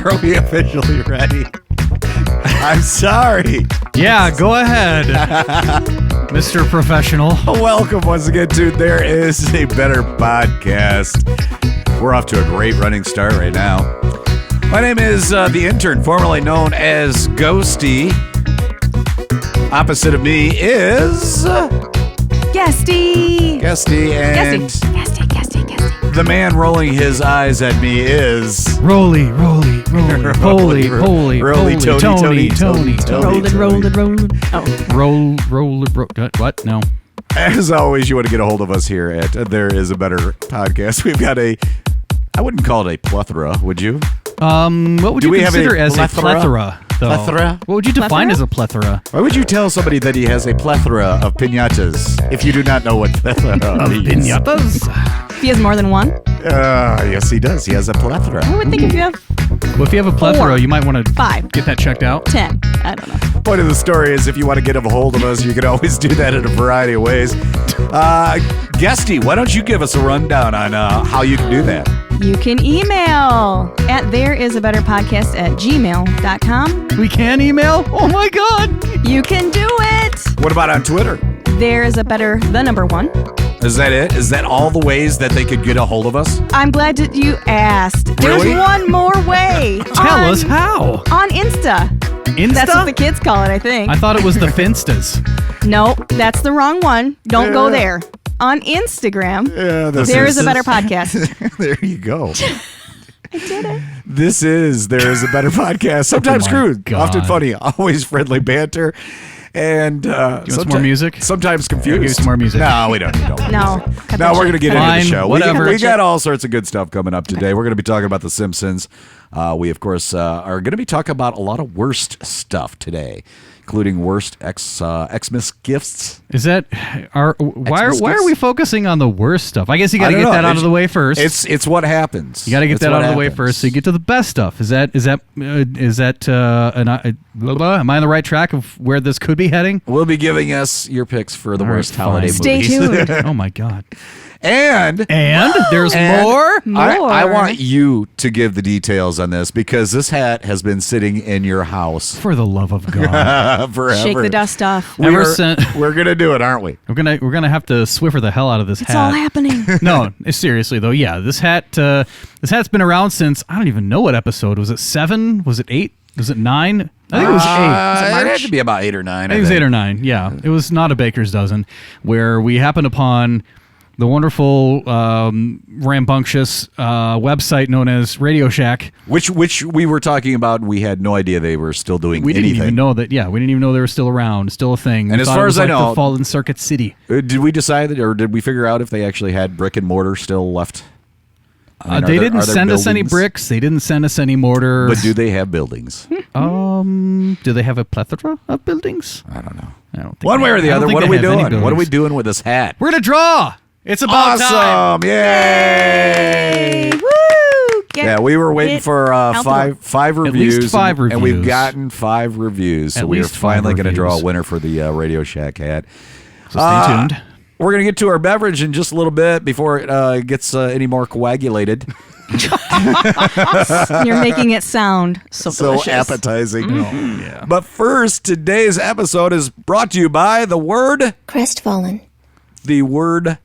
Are we officially ready? I'm sorry. Yeah, go ahead, Mr. Professional. Welcome once again to There Is a Better Podcast. We're off to a great running start right now. My name is the intern, formerly known as Guesty. Opposite of me is... Guesty. Guesty, and... Guesty. The man rolling his eyes at me is... Roly, Tony. Rolling. Oh. What? No. As always, you want to get a hold of us here at There Is a Better Podcast. We've got I wouldn't call it a plethora, would you? What would you consider as a plethora? Plethora? What would you define as a plethora? Why would you tell somebody that he has a plethora of piñatas if you do not know what plethora means? Piñatas? If he has more than one? Yes, he does. He has a plethora. I would think if you have Well, if you have a plethora, 4, you might want to 5, get that checked out. 10. I don't know. Point of the story is if you want to get a hold of us, you can always do that in a variety of ways. Guesty, why don't you give us a rundown on how you can do that? You can email at thereisabetterpodcast@gmail.com. We can email? Oh my God! You can do it. What about on Twitter? There is a better, the number 1. Is that it? Is that all the ways that they could get a hold of us? I'm glad that you asked. Really? There's one more way. Tell us how. On Insta. Insta? That's what the kids call it, I think. I thought it was the Finstas. No, that's the wrong one. Don't go there. On Instagram, There is a Better Podcast. There you go. I did it. This is There Is a Better Podcast. Sometimes crude, God. often funny, always friendly banter, and you want some more music? Sometimes confused. Give us some more music. No, we don't. No. No, we're going to get into the show. Whatever. We got all sorts of good stuff coming up today. We're going to be talking about The Simpsons. We, of course, are going to be talking about a lot of worst stuff today, including worst Xmas gifts. Is that why are we focusing on the worst stuff? I guess you got to get that out of the way first. It's what happens. You got to get that out of the way first, so you get to the best stuff. Am I on the right track of where this could be heading? We'll be giving us your picks for the worst holiday Stay movies. tuned. Oh my God! And there's more. I want you to give the details on this because this hat has been sitting in your house For the love of God! forever. Shake the dust off. Ever We're gonna do it, aren't we? We're gonna have to Swiffer the hell out of this hat. It's all happening. No, seriously though, yeah, this hat's been around since I don't even know what episode. Was it 7? Was it 8? Was it 9? I think it was 8. It had to be about 8 or 9. I think it was 8 or 9. Yeah, it was not a baker's dozen. Where we happened upon the wonderful, rambunctious website known as Radio Shack. Which we were talking about. We had no idea they were still doing We anything. didn't even know that. Yeah, we didn't even know they were still around, still a thing. And We as thought far it was as I like know- the Fallen Circuit City. Did we decide that, or did we figure out if they actually had brick and mortar still left? I mean, They didn't are there send us any buildings? bricks. They didn't send us any mortar. But do they have buildings? Do they have a plethora of buildings? I don't know. I don't think One way or the I don't other. think What they are we have any doing? What are we buildings. doing with this hat? We're gonna draw. It's about time. Awesome! Yay! Woo! Yeah, we were waiting for five reviews. least 5 And we've reviews. gotten 5 reviews. So At we are least 5 finally going to draw a reviews. winner for the Radio Shack hat. So stay tuned. We're going to get to our beverage in just a little bit before it gets any more coagulated. You're making it sound so delicious. appetizing. Yeah. But first, today's episode is brought to you by the word... Crestfallen. The word...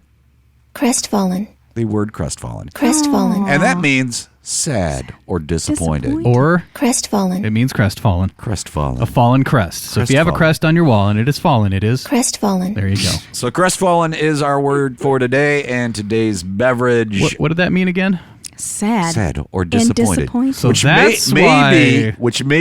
Crestfallen. The word crestfallen. Crestfallen. And that means sad or disappointed. Or Crestfallen. it means crestfallen. Crestfallen. A fallen crest. So if you have a Crestfallen. crest on your wall and it is fallen, it is. Crestfallen. There you go. So crestfallen is our word for today, and today's beverage... What did that mean again? Sad. or And disappointed. disappointed. So Which that's may why.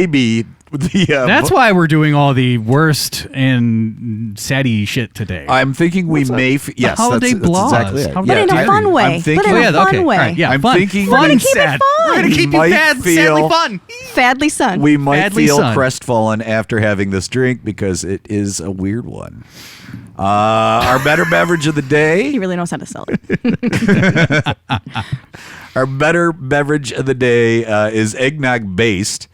be the... That's why we're doing all the worst and saddy shit today. I'm thinking we may... yes, holiday that's blahs. exactly it. How But in a Yeah, fun way. I'm thinking... But in a fun way. All right, yeah, I'm fun. thinking- fun We're and gonna keep it sad. fun. We're gonna keep We it might sadly feel- fun. Fadly sun. We might Badly feel son. crestfallen after having this drink because it is a weird one. Our better beverage of the day... He really knows how to sell it. Our better beverage of the day is eggnog based.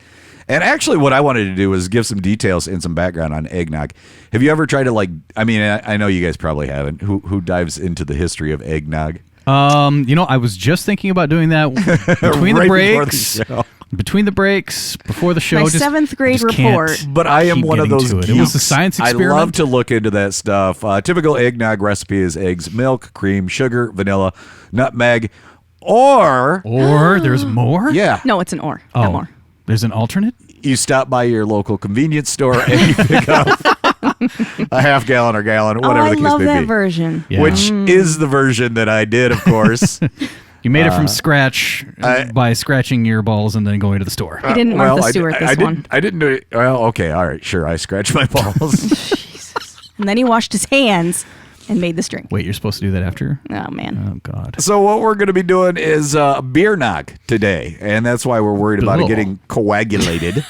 And actually what I wanted to do was give some details and some background on eggnog. Have you ever tried to I know you guys probably haven't. Who dives into the history of eggnog? I was just thinking about doing that between Right the before the breaks. show. Between the breaks, before the show, My just, seventh grade just can't report. But I am keep one of getting those to it. geeks. It was a science experiment. I love to look into that stuff. Typical eggnog recipe is eggs, milk, cream, sugar, vanilla, nutmeg, or there's more? yeah, No, it's an or. Not more. There's an alternate? you stop by your local convenience store and you pick up a half gallon or gallon, whatever I the case love may that be. version. Yeah. Which is the version that I did, of course. You made it from scratch by scratching your balls and then going to the store. He didn't Martha Stewart this one. I didn't do it. Well, okay, all right, sure. I scratched my balls. And then he washed his hands and made this drink. Wait, you're supposed to do that after? Oh, man. Oh, God. So what we're going to be doing is beer nog today, and that's why we're worried about it getting coagulated.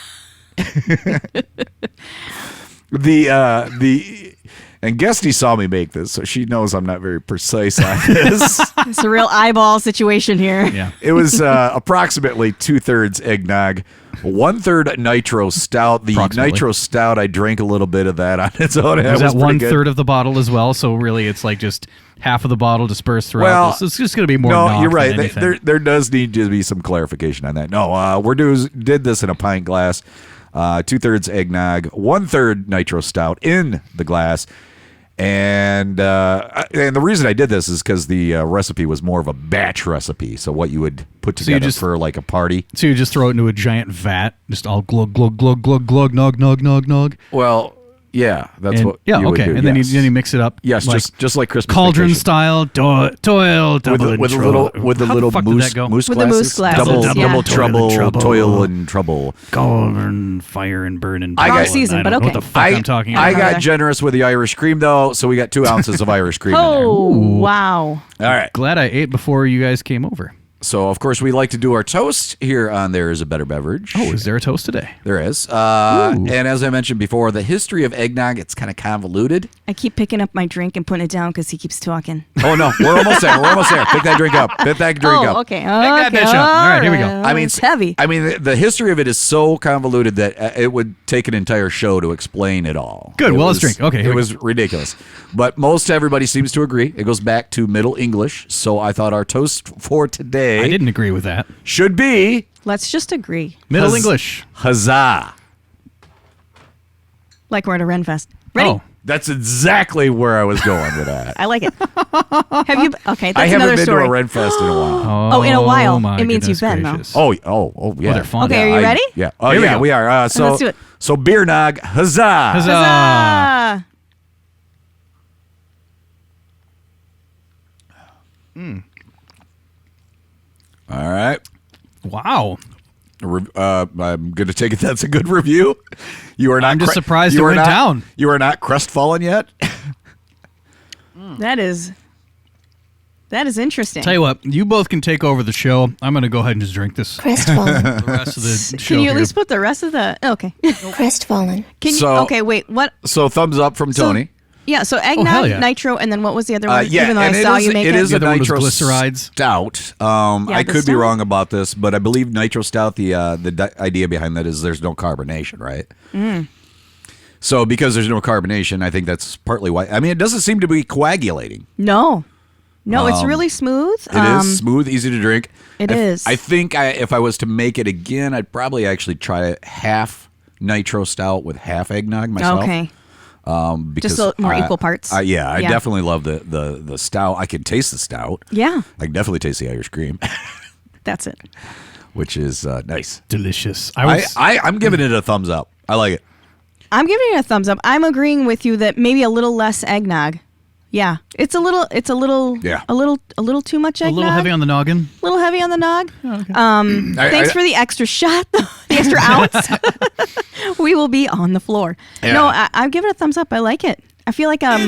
And Guesty saw me make this, so she knows I'm not very precise on this. It's a real eyeball situation here. Yeah. It was approximately 2/3 eggnog, 1/3 nitro stout. The Approximately. nitro stout, I drank a little bit of that on its own. Was that pretty good. 1/3 of the bottle as well? So really, it's like just half of the bottle dispersed throughout. Well, this. It's just going to be more. No, nog you're than right. anything. There does need to be some clarification on that. No, did this in a pint glass, 2/3 eggnog, 1/3 nitro stout in the glass. And the reason I did this is because the recipe was more of a batch recipe. So what you would put So you together just- for like a party. So you just throw it into a giant vat, just all glug glug glug glug glug nog nog nog nog. Well, yeah, that's And, what. yeah, you would okay, do, and then yes. you mix it up. Yes, like just like Christmas cauldron vacation. style, toil double with the intro. little How little the fuck did moose that go? moose With the glasses. moose glasses, double yeah. double trouble, Trouble. toil and trouble. Cauldron, fire and burn and I got- Wrong season, I but don't know okay. what the fuck I'm talking about. I got Okay. generous with the Irish cream though, so we got 2 ounces of Irish cream in Oh, wow. there. All right. Glad I ate before you guys came over. So of course we like to do our toast here on There Is a Better Beverage. Oh, is there a toast today? There is. And as I mentioned before, the history of eggnog, it's kind of convoluted. I keep picking up my drink and putting it down because he keeps talking. Oh no, we're almost there. We're almost there. Pick that drink up. Pick that drink up. Okay. that bitch up. All right, here we go. I mean, it's heavy. I mean, the history of it is so convoluted that it would take an entire show to explain it all. Good, It well, let's was- drink. Okay, here it we was ridiculous, but most everybody seems to agree. It goes back to Middle English, so I thought our toast for today I didn't agree with that. should be Let's just agree. Middle Huz- English. Huzzah! Like we're at a Renfest. Ready? Oh, That's exactly where I was going with that. I like it. Have you? Okay, that's I haven't another been story. to a Renfest in a while. Oh, in a while. my It means you've goodness been, though. gracious. Oh, yeah. they're fun. Okay, are you ready? Yeah. Oh, Here we yeah, go. we are. So Let's do it. So beer nog, huzzah! Huzzah. Ah. All right. Wow. I'm going to take it that's a good review. You are not. I'm just surprised you it are went not- down. You are not crestfallen yet. That is interesting. Tell you what, you both can take over the show. I'm going to go ahead and just drink this. Crestfallen. The rest of the show Can you at here. least put the rest of the? Okay. Crestfallen. Can you? So- Okay, wait. What? So thumbs up from So- Tony. Yeah. So eggnog, hell yeah. nitro, and then what was the other one? Yeah, Even though I and saw you make it. it is The a other one was nitro glycerides. stout. I the could be stout. wrong about this, but I believe nitro stout. The idea behind that is there's no carbonation, right? So because there's no carbonation, I think that's partly why. I mean, it doesn't seem to be coagulating. No, it's really smooth. It is smooth, easy to drink. It is. I think if I was to make it again, I'd probably actually try half nitro stout with half eggnog myself. Okay. Because Just more equal parts. I Yeah. definitely love the stout. I can taste the stout. Yeah, I can definitely taste the Irish cream, that's it. which is nice. Delicious. I'm giving it a thumbs up. I like it. I'm giving it a thumbs up. I'm agreeing with you that maybe a little less eggnog. Yeah, it's a little Yeah. a little too much a eggnog. little heavy on the noggin. A little heavy on the nog. I- Thanks for the extra shot, the extra ounce. We will be on the floor. Yeah. No, I'm giving it a thumbs up. I like it. I feel like I'm.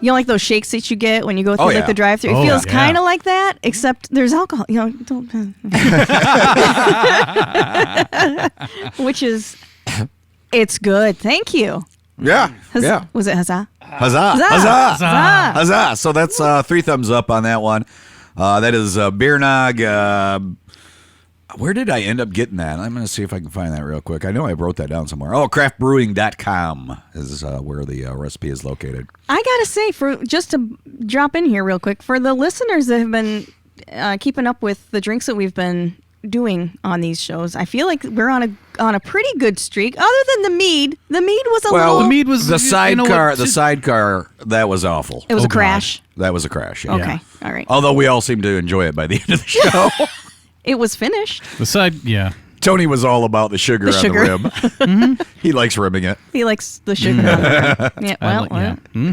You know, like those shakes that you get when you go through yeah. like the drive-through. It Oh, feels yeah. kind of like that, except there's alcohol. You know, don't. Which is, it's good. Thank you. Yeah. Yeah. Was it Huzzah? Huzzah. Huzzah. Huzzah. Huzzah. Huzzah. So that's 3 thumbs up on that one. That is beer nog. Where did I end up getting that? I'm going to see if I can find that real quick. I know I wrote that down somewhere. Oh, craftbrewing.com is where the recipe is located. I gotta say, for just to drop in here real quick, for the listeners that have been keeping up with the drinks that we've been doing on these shows. I feel like we're on a pretty good streak. Other than the mead. The mead was a little. The mead was the sidecar. The sidecar that was awful. It was a crash. That was a crash. Yeah. Okay, all right. Although we all seemed to enjoy it by the end of the show. It was finished. The side, yeah. Tony was all about the sugar on sugar. the rim. He likes rimming it. He likes the sugar on the rim. Yeah, well. Yeah.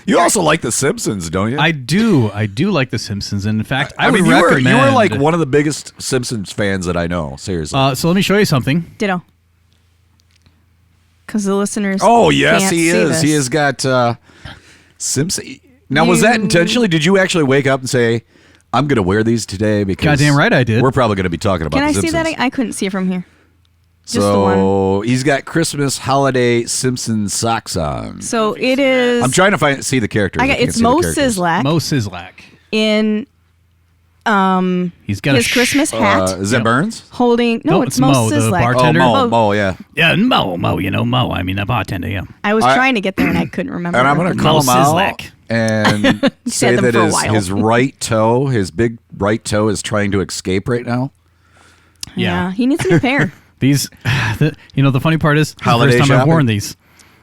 You also like The Simpsons, don't you? I do like The Simpsons. And in fact, I would mean, recommend. you were like one of the biggest Simpsons fans that I know. Seriously. So let me show you something. Ditto. Because the listeners. Oh yes, can't he see is. this. He has got Simpson. Now, was that intentionally? Did you actually wake up and say, "I'm going to wear these today"? Because goddamn right I did. We're probably going to be talking about. Can I the see Simpsons. that? I couldn't see it from here. Just the So he's got Christmas holiday Simpsons socks on. So it is. I'm trying to see the characters. I can't It's see the Mo characters. Sizlak Mo Sizlak. in He's got his Christmas hat, Is that Burns? holding. No, it's Mo, the Sizlak. bartender. Mo, yeah. Yeah, Mo, you know Mo. I mean, a bartender, yeah. I was trying to get there and I couldn't remember. And I'm going to call him out Sizlak. and say them that for a while. his right toe, his big right toe, is trying to escape right now. Yeah, he needs a new pair. These, the funny part is, Holiday the first time I've shopping? worn these.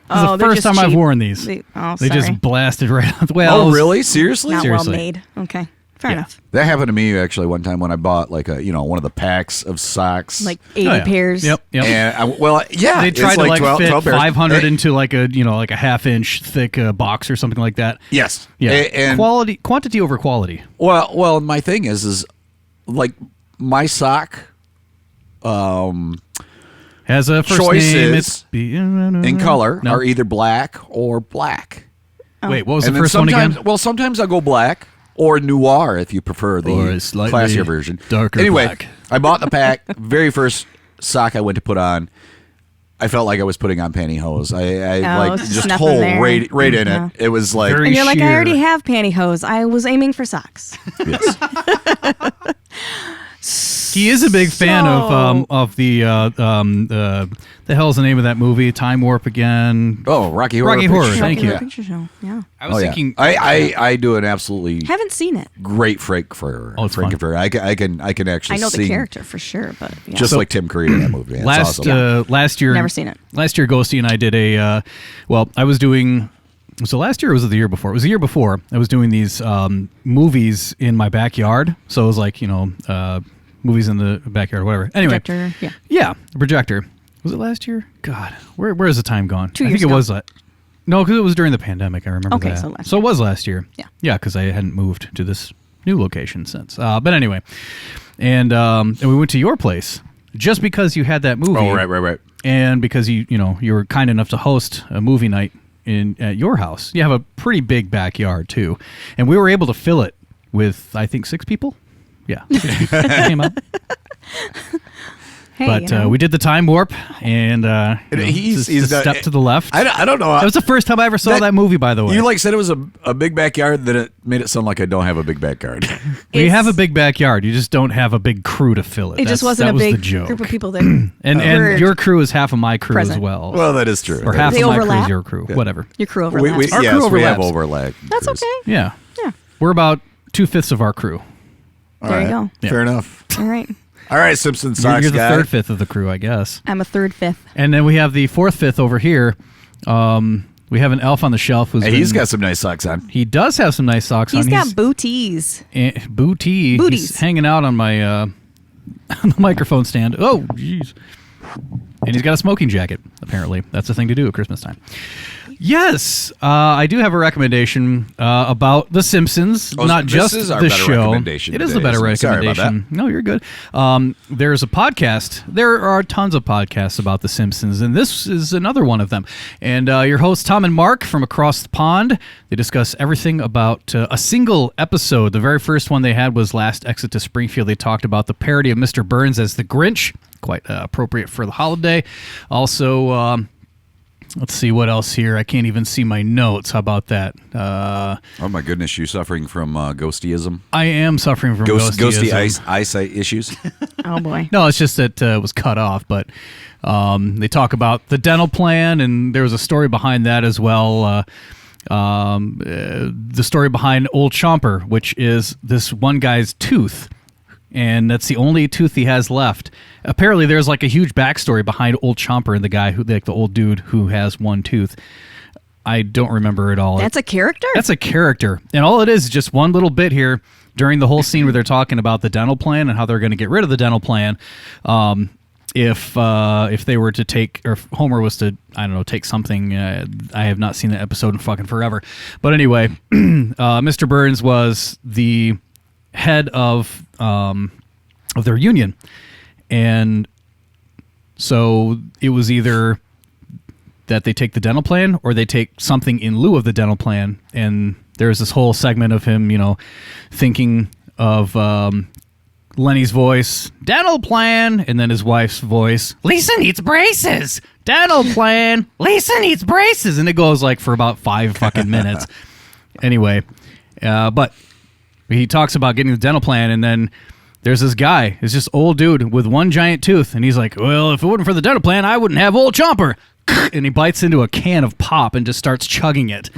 This is the they're first just time I've cheap. worn these. They They just sorry. blasted right out. Well, Oh, really? Seriously? Not seriously. well made. Okay, fair enough. That happened to me actually one time when I bought like one of the packs of socks. Like 80 Oh, yeah. pairs. Yep. And They it's tried to like 12 fit pairs. 500 Hey, into like a half-inch thick box or something like that. Yes. Yeah. And Quantity over quality. well, my thing is like my sock Has a first choices name. in color No. are either black or black. Wait, what was And the then first one sometimes, again? well, sometimes I'll go black or noir if you prefer the Or a slightly classier version. darker anyway, black. I bought the pack. Very first sock I went to put on, I felt like I was putting on pantyhose. I like it's just nothing hole there. right in Yeah. it. It was like Very And you're like, I sheer. already have pantyhose. I was aiming for socks. yes. He is a big fan of the hell's the name of that movie? Time Warp again. Oh, Rocky Horror. Rocky Picture Horror, Show. thank Rocky you. Horror Picture Show. Yeah. I was Oh, yeah. thinking. I do an absolutely Haven't seen it. great Frankfurter. Oh, it's fun. Frankfurter. I can actually I know sing the character for sure, but yeah. just like Tim Curry in that movie. It's last awesome. last year, Never seen it. Last year, Guesty and I did I was doing. So last year or was it the year before? It was the year before. I was doing these movies in my backyard. So it was like movies in the backyard, or whatever. Anyway, Projector, yeah. yeah, the projector. Was it last year? God, where has the time gone? 2 I years think it ago. was. No, because it was during the pandemic. I remember Okay, that. so last So it year. was last year. Yeah. Yeah, because I hadn't moved to this new location since. But anyway, and we went to your place just because you had that movie. Oh, right. And because you were kind enough to host a movie night at your house. You have a pretty big backyard too, and we were able to fill it with I think 6 people. Yeah, 6 people came out. Hey, But we did the time warp, and he's the done- step to the left. I don't know. That was the first time I ever saw that movie, by the way. You like said it was a big backyard, then it made it sound like I don't have a big backyard. We It's- have a big backyard. You just don't have a big crew to fill it. It just That wasn't a was the big joke. group of people that And were- your crew is half of my crew as Present. well. Well, that is true. or half They of my crew overlap? is your crew. Whatever. your crew we, overlaps. Our yes, crew we have overlaps. overlap. That's crews. okay. Yeah. Yeah. We're about 2/5 of our crew. All There you right. go. Yeah. Fair enough. All right. All right, Simpson You're socks the guy. 3rd/5 of the crew, I guess. I'm a 3rd/5. And then we have the 4th/5 over here. We have an elf on the shelf. Hey, he's got some nice socks on. He does have some nice socks He's on. got booties. Booty. Booties. He's hanging out on my on the microphone stand. Oh, jeez. And he's got a smoking jacket, apparently. That's the thing to do at Christmas time. Yes, I do have a recommendation about The Simpsons, Oh, not this just is our the better show. recommendation It is today, the better isn't it? Sorry about recommendation. No, you're good. There's a podcast. There are tons of podcasts about The Simpsons, and this is another one of them. And your hosts, Tom and Mark from across the pond, they discuss everything about a single episode. The very first one they had was Last Exit to Springfield. They talked about the parody of Mr. Burns as the Grinch, quite appropriate for the holiday. Also, let's see what else here. I can't even see my notes. How about that? Oh my goodness, you suffering from ghostyism? I am suffering from Ghosty ghostyism. eyesight issues? Oh, boy. No, it's just that it was cut off. But they talk about the dental plan, and there was a story behind that as well. the story behind Old Chomper, which is this one guy's tooth, and that's the only tooth he has left. Apparently, there's like a huge backstory behind Old Chomper and the guy who, like the old dude who has one tooth. I don't remember it all. That's a character? That's a character. And all it is just one little bit here during the whole scene where they're talking about the dental plan and how they're going to get rid of the dental plan. If they were to take, or if Homer was to, I don't know, take something. I have not seen the episode in fucking forever. But anyway, Mr. Burns was the head of their union. And so it was either that they take the dental plan or they take something in lieu of the dental plan. And there's this whole segment of him, thinking of Lenny's voice, dental plan, and then his wife's voice, Lisa needs braces. Dental plan, Lisa needs braces. And it goes like for about 5 fucking minutes. Anyway, but he talks about getting the dental plan, and then there's this guy, it's just old dude with one giant tooth, and he's like, well, if it wasn't for the dental plan, I wouldn't have Old Chomper. And he bites into a can of pop and just starts chugging it.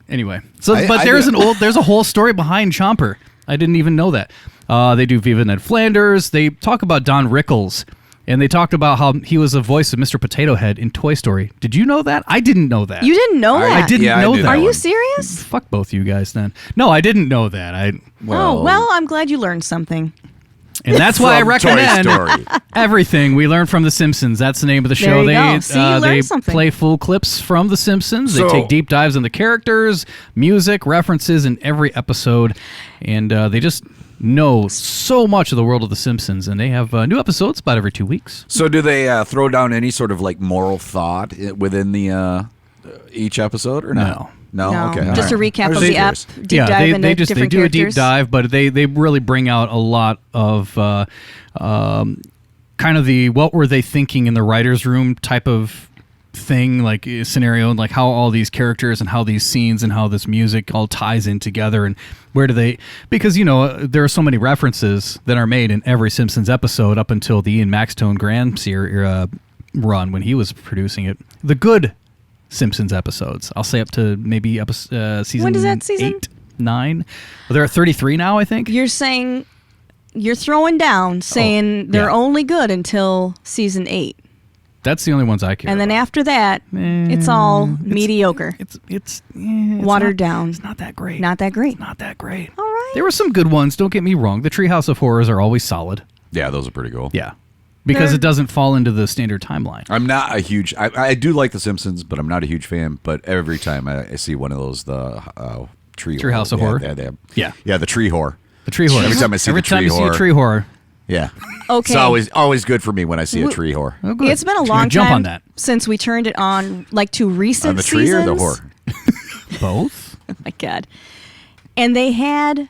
Anyway, there's a whole story behind Chomper. I didn't even know that. They do Viva Ned Flanders. They talk about Don Rickles, and they talked about how he was the voice of Mr. Potato Head in Toy Story. Did you know that? I didn't know that. You didn't know that? I didn't know that. Are you serious? Fuck both you guys then. No, I didn't know that. Well, I'm glad you learned something. And that's why I recommend Toy Story. everything we learn from The Simpsons. That's the name of the show. There you go. See, you learned something. Play full clips from The Simpsons. They So- take deep dives in the characters, music, references in every episode. And they just know so much of the world of The Simpsons. And they have new episodes about every 2 weeks. So do they throw down any sort of like moral thought within the each episode or not? No. Okay. Just all a right. recap I was of the app. curious. Deep dive into they different do characters. a deep dive, but they really bring out a lot of kind of the what were they thinking in the writer's room type of thing, like scenario, and like how all these characters and how these scenes and how this music all ties in together, and where do they, because there are so many references that are made in every Simpsons episode up until the Ian Maxtone Graham run when he was producing it. The good Simpsons episodes, I'll say up to maybe season When is that season? 8, 9. Well, they're at 33 now, I think. You're throwing down, saying they're yeah. only good until season 8. That's the only ones I care And then about. after that, it's all mediocre. It's Watered down. It's not that great. Not that great. It's not that great. All right. There were some good ones, don't get me wrong. The Treehouse of Horrors are always solid. Yeah, those are pretty cool. Yeah. Because it doesn't fall into the standard timeline. I'm not a huge. I do like The Simpsons, but I'm not a huge fan. But every time I see one of those, the Treehouse of Horror? Yeah, the tree whore. The tree horror. Every time I see Every the time tree you see horror. a tree horror. Yeah. Okay. It's always good for me when I see a tree whore. Oh, good. It's been a Just long gonna jump time on that. since we turned it on, like to recent On the tree seasons. or the whore? Both? Oh my God. And they had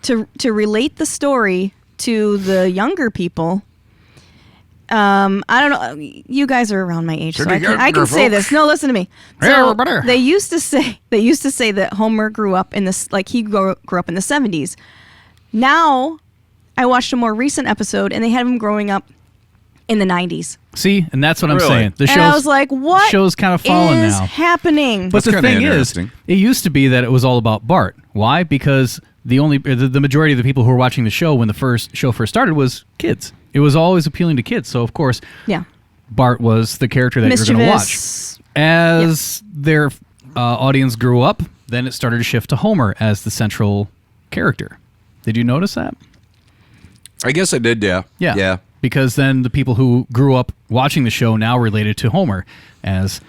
to relate the story to the younger people. I don't know. You guys are around my age, so I can say this. No, listen to me. So they used to say that Homer grew up in this, like he grew up in the 70s. Now, I watched a more recent episode, and they had him growing up in the 90s. See? And that's what I'm Really? saying. The And I was like, what show's kind of fallen is now. happening? But That's the kinda thing is, interesting. it used to be that it was all about Bart. Why? Because the majority of the people who were watching the show when the show first started was kids. It was always appealing to kids. So, of course, Yeah. Bart was the character that you're going to watch. Mischievous. As their audience grew up, then it started to shift to Homer as the central character. Did you notice that? I guess I did. Yeah. Yeah. Because then the people who grew up watching the show now related to Homer as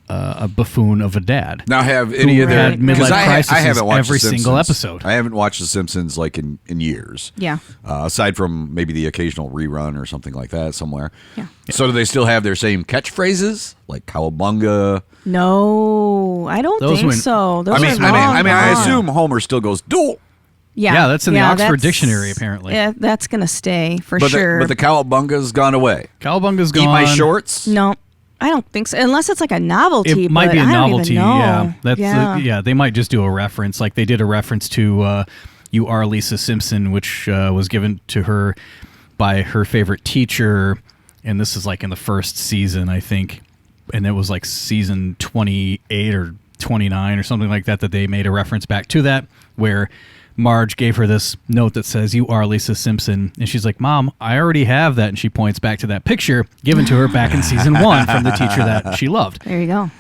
a buffoon of a dad. Now, have any of Who their had midlife 'cause crises I haven't watched every The single Simpsons. episode. I haven't watched The Simpsons like in years. Yeah. Aside from maybe the occasional rerun or something like that somewhere. Yeah. So do they still have their same catchphrases like "cowabunga"? No, I don't Those think went- so. Those I are mean, I gone. assume Homer still goes "do," Yeah, that's in the Oxford that's- Dictionary, apparently. Yeah, that's gonna stay for but sure. but the cowabunga's gone away. Cowabunga's gone. Eat my shorts. No, I don't think so. Unless it's like a novelty. It might but be a I don't even novelty, know. yeah. That's yeah. they might just do a reference, like they did a reference to "You Are Lisa Simpson," which was given to her by her favorite teacher, and this is like in the first season, I think, and it was like season 28 or 29 or something like that they made a reference back to that, where Marge gave her this note that says, "You are Lisa Simpson." And she's like, "Mom, I already have that." And she points back to that picture given to her back in season 1 from the teacher that she loved. There you go.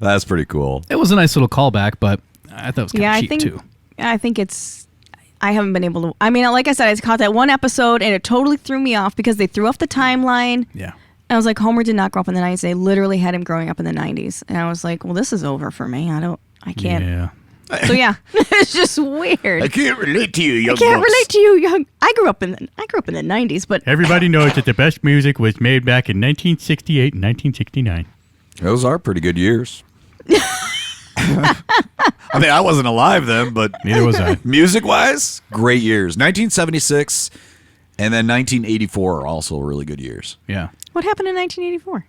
That's pretty cool. It was a nice little callback, but I thought it was kind of cheap too. I think it's... I haven't been able to... I mean, like I said, I caught that one episode, and it totally threw me off because they threw off the timeline. Yeah. And I was like, Homer did not grow up in the 90s. They literally had him growing up in the 90s. And I was like, well, this is over for me. I can't... Yeah. So yeah, it's just weird. I can't relate to you, young I can't bucks. relate to you, young. I grew up in the 90s, but Everybody knows that the best music was made back in 1968 and 1969. Those are pretty good years. I mean, I wasn't alive then, but Neither was I. music-wise, great years. 1976 and then 1984 are also really good years. Yeah. what happened in 1984?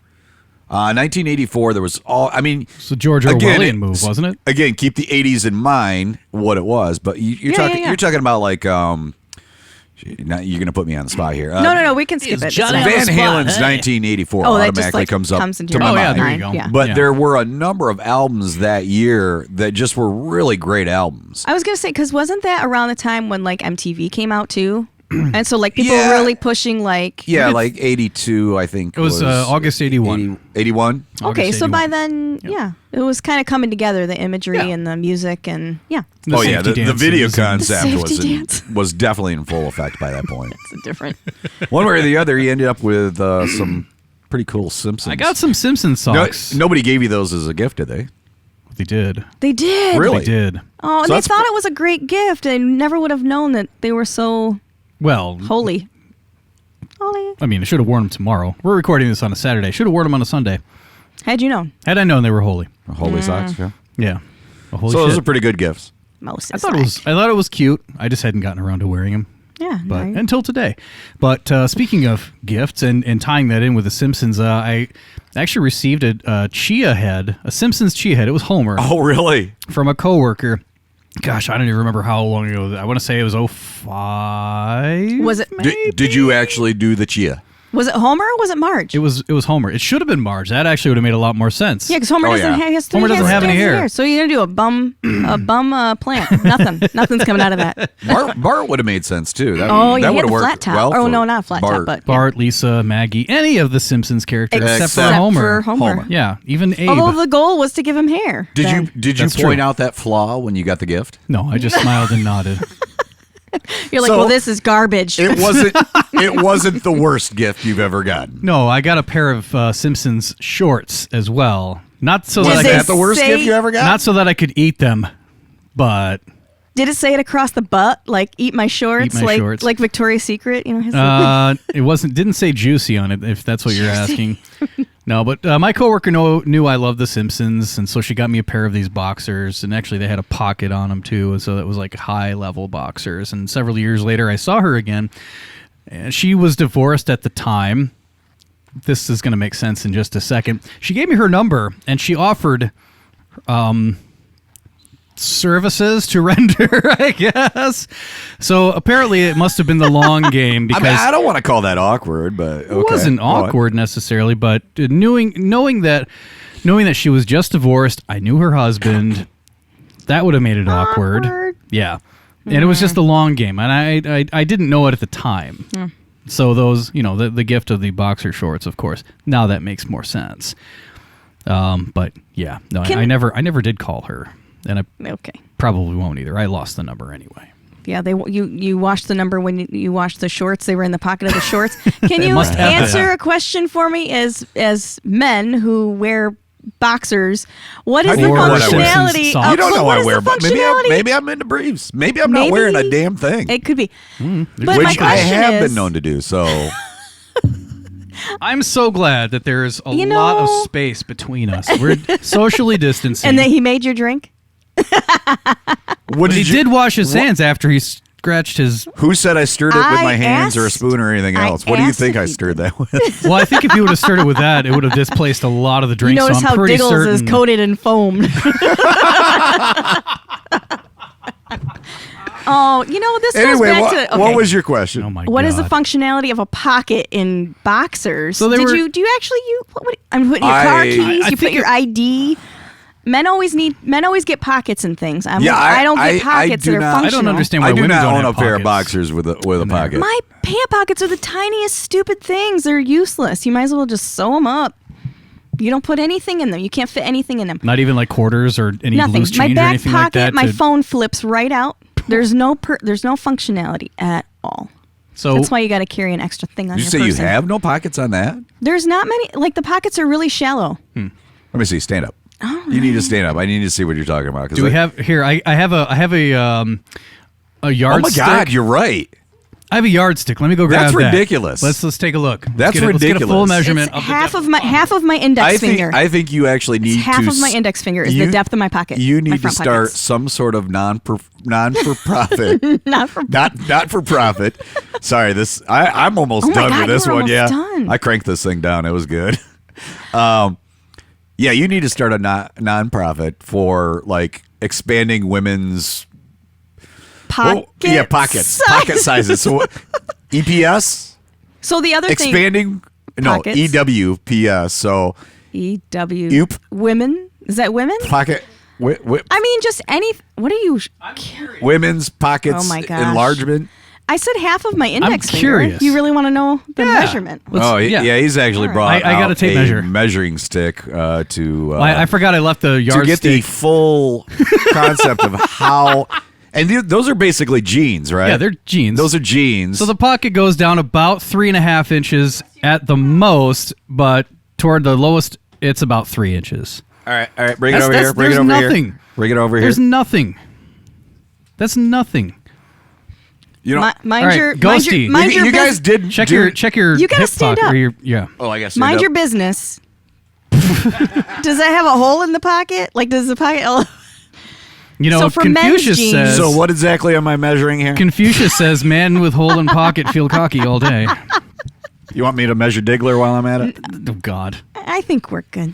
1984, there was all. I mean, It's a George Orwellian move, wasn't it? Again, keep the 80s in mind, what it was. But you're talking. You're talking about like. Now you're going to put me on the spot here. No, we can skip it. Johnny It's Van on the Halen's spot, hey. 1984 Oh, that automatically just, like, comes up comes into to your my mind. mind. There you go. Yeah. But Yeah. there were a number of albums that year that just were really great albums. I was gonna say, because wasn't that around the time when like MTV came out too, and so like people Yeah. were really pushing like. Yeah, like 82, I think. It was August 81. 81? Okay, August so by 81. then, yeah, it was kind of coming together, the imagery Yeah. and the music, and yeah, The Oh, yeah, safety the video dances and- concept The was, safety dance. was definitely in full effect by that point. it's a different. One way or the other, he ended up with some pretty cool Simpsons. I got some Simpsons No, socks. nobody gave you those as a gift, did they? They did. They did. Really? They did. Oh, and So they that's thought it was a great gift. I never would have known that they were so Well, holy. Holy. I mean, I should have worn them tomorrow. We're recording this on a Saturday. Should have worn them on a Sunday. How'd you know? Had I known they were holy. Holy socks, yeah. Yeah. Well, holy So those shit. are pretty good gifts. Most. I thought it was cute. I just hadn't gotten around to wearing them. Yeah. But no, until today. But speaking of gifts and tying that in with the Simpsons, I actually received a chia head, a Simpsons chia head. It was Homer Oh, really? from a coworker. Gosh, I don't even remember how long ago. I want to say it was 05. Was it? Did you actually do the chia? Was it Homer or was it Marge? It was Homer. It should have been Marge. That actually would have made a lot more sense. Yeah, because Homer Oh, doesn't yeah. have, he has Homer doesn't have any hair. So you're gonna do a bum plant? Nothing's coming out of that. Bart would have made sense, too. That, Oh, yeah, that he would had have the worked flat top. well Oh for no, not a flat Bart. top, but Bart, Lisa, Maggie, any of the Simpsons characters except for Except Homer. for Homer. Yeah, even Abe. Although the goal was to give him hair. Did then. you That's point true. out that flaw when you got the gift? No, I just smiled and nodded. You're like, So- well, this is garbage. It wasn't the worst gift you've ever gotten. No, I got a pair of Simpsons shorts as well. Not so Did that I Was they could, that the worst say- gift you ever got? not so that I could eat them, but Did it say it across the butt, like "eat my shorts," Eat my like shorts. like Victoria's Secret? You know, his didn't say juicy on it. If that's what you're asking. No, but my coworker knew I loved The Simpsons, and so she got me a pair of these boxers, and actually they had a pocket on them too, and so it was like high-level boxers. And several years later, I saw her again, and she was divorced at the time. This is going to make sense in just a second. She gave me her number, and she offered services to render, I guess. So apparently it must have been the long game because I don't want to call that awkward, but okay. it wasn't Go on. awkward necessarily, but knowing that she was just divorced, I knew her husband. That would have made it awkward. Awkward. Yeah, and it was just the long game, and I didn't know it at the time. So those, the gift of the boxer shorts, of course. Now that makes more sense. But yeah, no, I never did call her, and I okay. probably won't either. I lost the number anyway. Yeah, you washed the number when you washed the shorts. They were in the pocket of the shorts. Can you must have answer been. a question for me as men who wear boxers? What is How the do you know what I wear? functionality? Simpsons Of, socks. You don't know what I is wear, the but functionality? maybe I'm into briefs. Maybe I'm not wearing a damn thing, It could be. But my which I question have is, been known to do. So I'm so glad that there's a You lot of know- space between us. We're socially distancing. and that he made your drink. what But he did wash his hands after he scratched his. Who said I stirred it with I my hands or a asked- spoon or anything I else? What do you asked think if I he- stirred that with? Well, I think if you would have started with that, it would have displaced a lot of the You drinks. notice so I'm how pretty Diggles certain. is coated in foam. Oh, this goes Anyway, back to what was your question? Oh my What god! is the functionality of a pocket in boxers? So they do were- you actually I'm putting your car I- keys? I You put think your ID. Men always get pockets and things. I don't get pockets that are I functional. don't understand why I do women not don't own a have pair of pockets. boxers with a pocket. My pant pockets are the tiniest stupid things. They're useless. You might as well just sew them up. You don't put anything in them. You can't fit anything in them. Not even like quarters or any Nothing. loose My change or back anything pocket, like that. my phone flips right out. There's no functionality at all. So That's why you got to carry an extra thing on Did your you say person. you have no pockets on that? There's not many. Like the pockets are really shallow. Let me see. Stand up. You need to stand up. I need to see what you're talking about. do we have here? I have a Oh yardstick. my God, you're right. I have a yardstick. Let me go grab That's that. ridiculous. Let's take a look. That's Let's get a ridiculous. full measurement It's of half of my index finger. I think you actually need Half to of my index finger is the depth of my pocket. You my need to front start pockets. some sort of non-for-profit. Not for not for profit. Sorry, I'm almost Oh my done God, with this you're one. almost Yeah, done. I cranked this thing down. It was good. Yeah, you need to start a non-profit for like expanding women's pocket. pockets, pocket sizes. So EPS So the other expanding. thing, No, pockets. EWPS. So EW Oop. women. Is that women? pocket. I mean, just any. What are you? Women's pockets Oh my gosh. enlargement. I said half of my index finger. curious. You really want to know the Yeah. measurement? Yeah, he's actually brought I got a out tape measure. measuring stick to I forgot I left the to yardstick. get the full concept of how. And those are basically jeans, right? Yeah, they're jeans. Those are jeans. So the pocket goes down about 3.5 inches at the most, but toward the lowest, it's about 3 inches. all right, bring it That's- over that's- here. Bring it there's over nothing. here. Bring it over There's here. nothing. That's nothing. You know, Mind All right, your Guesty. mind your you bus- guys did Check do- your You gotta hip stand pocket, up. or your, yeah. Oh, I guess. mind your business. Does that have a hole in the pocket? Like, does the pocket? You know, So for men's Confucius jeans- says. So what exactly am I measuring here? Confucius says, "Men with hole in pocket feel cocky all day." You want me to measure Diggler while I'm at it? Oh God! I think we're good.